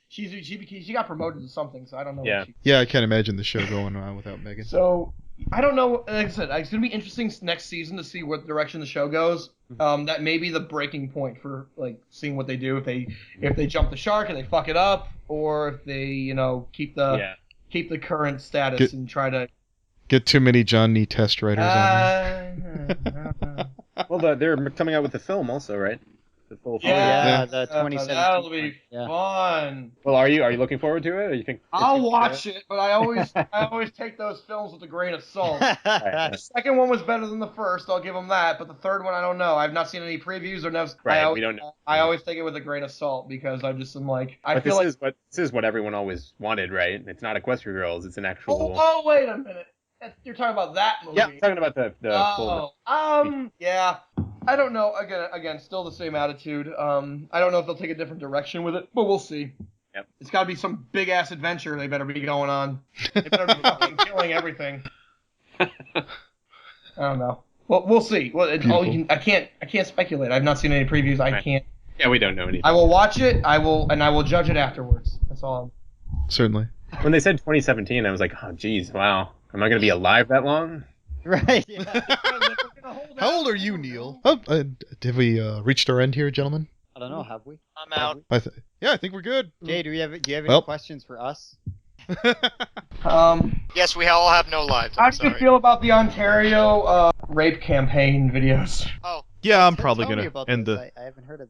She got promoted to something, so I don't know. Yeah. What she, Yeah, I can't imagine the show going on without Megan. so I don't know. Like I said, it's gonna be interesting next season to see what direction the show goes. That may be the breaking point for like seeing what they do if they jump the shark and they fuck it up, or if they keep the current status and try to. Get too many John Nee test writers on there. Well, they're coming out with the film also, right? The full film. Yeah, the 2017. That'll be Yeah. fun. Well, are you looking forward to it, or you think? I'll watch it, but I always take those films with a grain of salt. The second one was better than the first. I'll give them that. But the third one, I don't know. I've not seen any previews or never. Right, we don't know. I always take it with a grain of salt because I just am like I But feel like. this is what everyone always wanted, right? It's not Equestria Girls. It's an actual. Oh, wait a minute. You're talking about that movie. Yeah, I'm talking about the full. Yeah. I don't know. Again, still the same attitude. I don't know if they'll take a different direction with it, but we'll see. Yep. It's got to be some big ass adventure they better be going on. They better be fucking killing everything. I don't know. Well, we'll see. Well, I can't speculate. I've not seen any previews. I Right. can't. Yeah, we don't know anything. I will watch it. I will judge it afterwards. That's all. Certainly. When they said 2017, I was like, oh, geez, wow. Am I going to be alive that long? Right. Yeah. How old are you, Neal? Oh, have we reached our end here, gentlemen? I don't know. Have we? I'm out. Yeah, I think we're good. Jay, do you have any Well. questions for us? Yes, we all have no lives. How I'm do you sorry. feel about the Ontario rape campaign videos? Oh, Yeah, I'm Tell probably me gonna about end those. the. I haven't heard of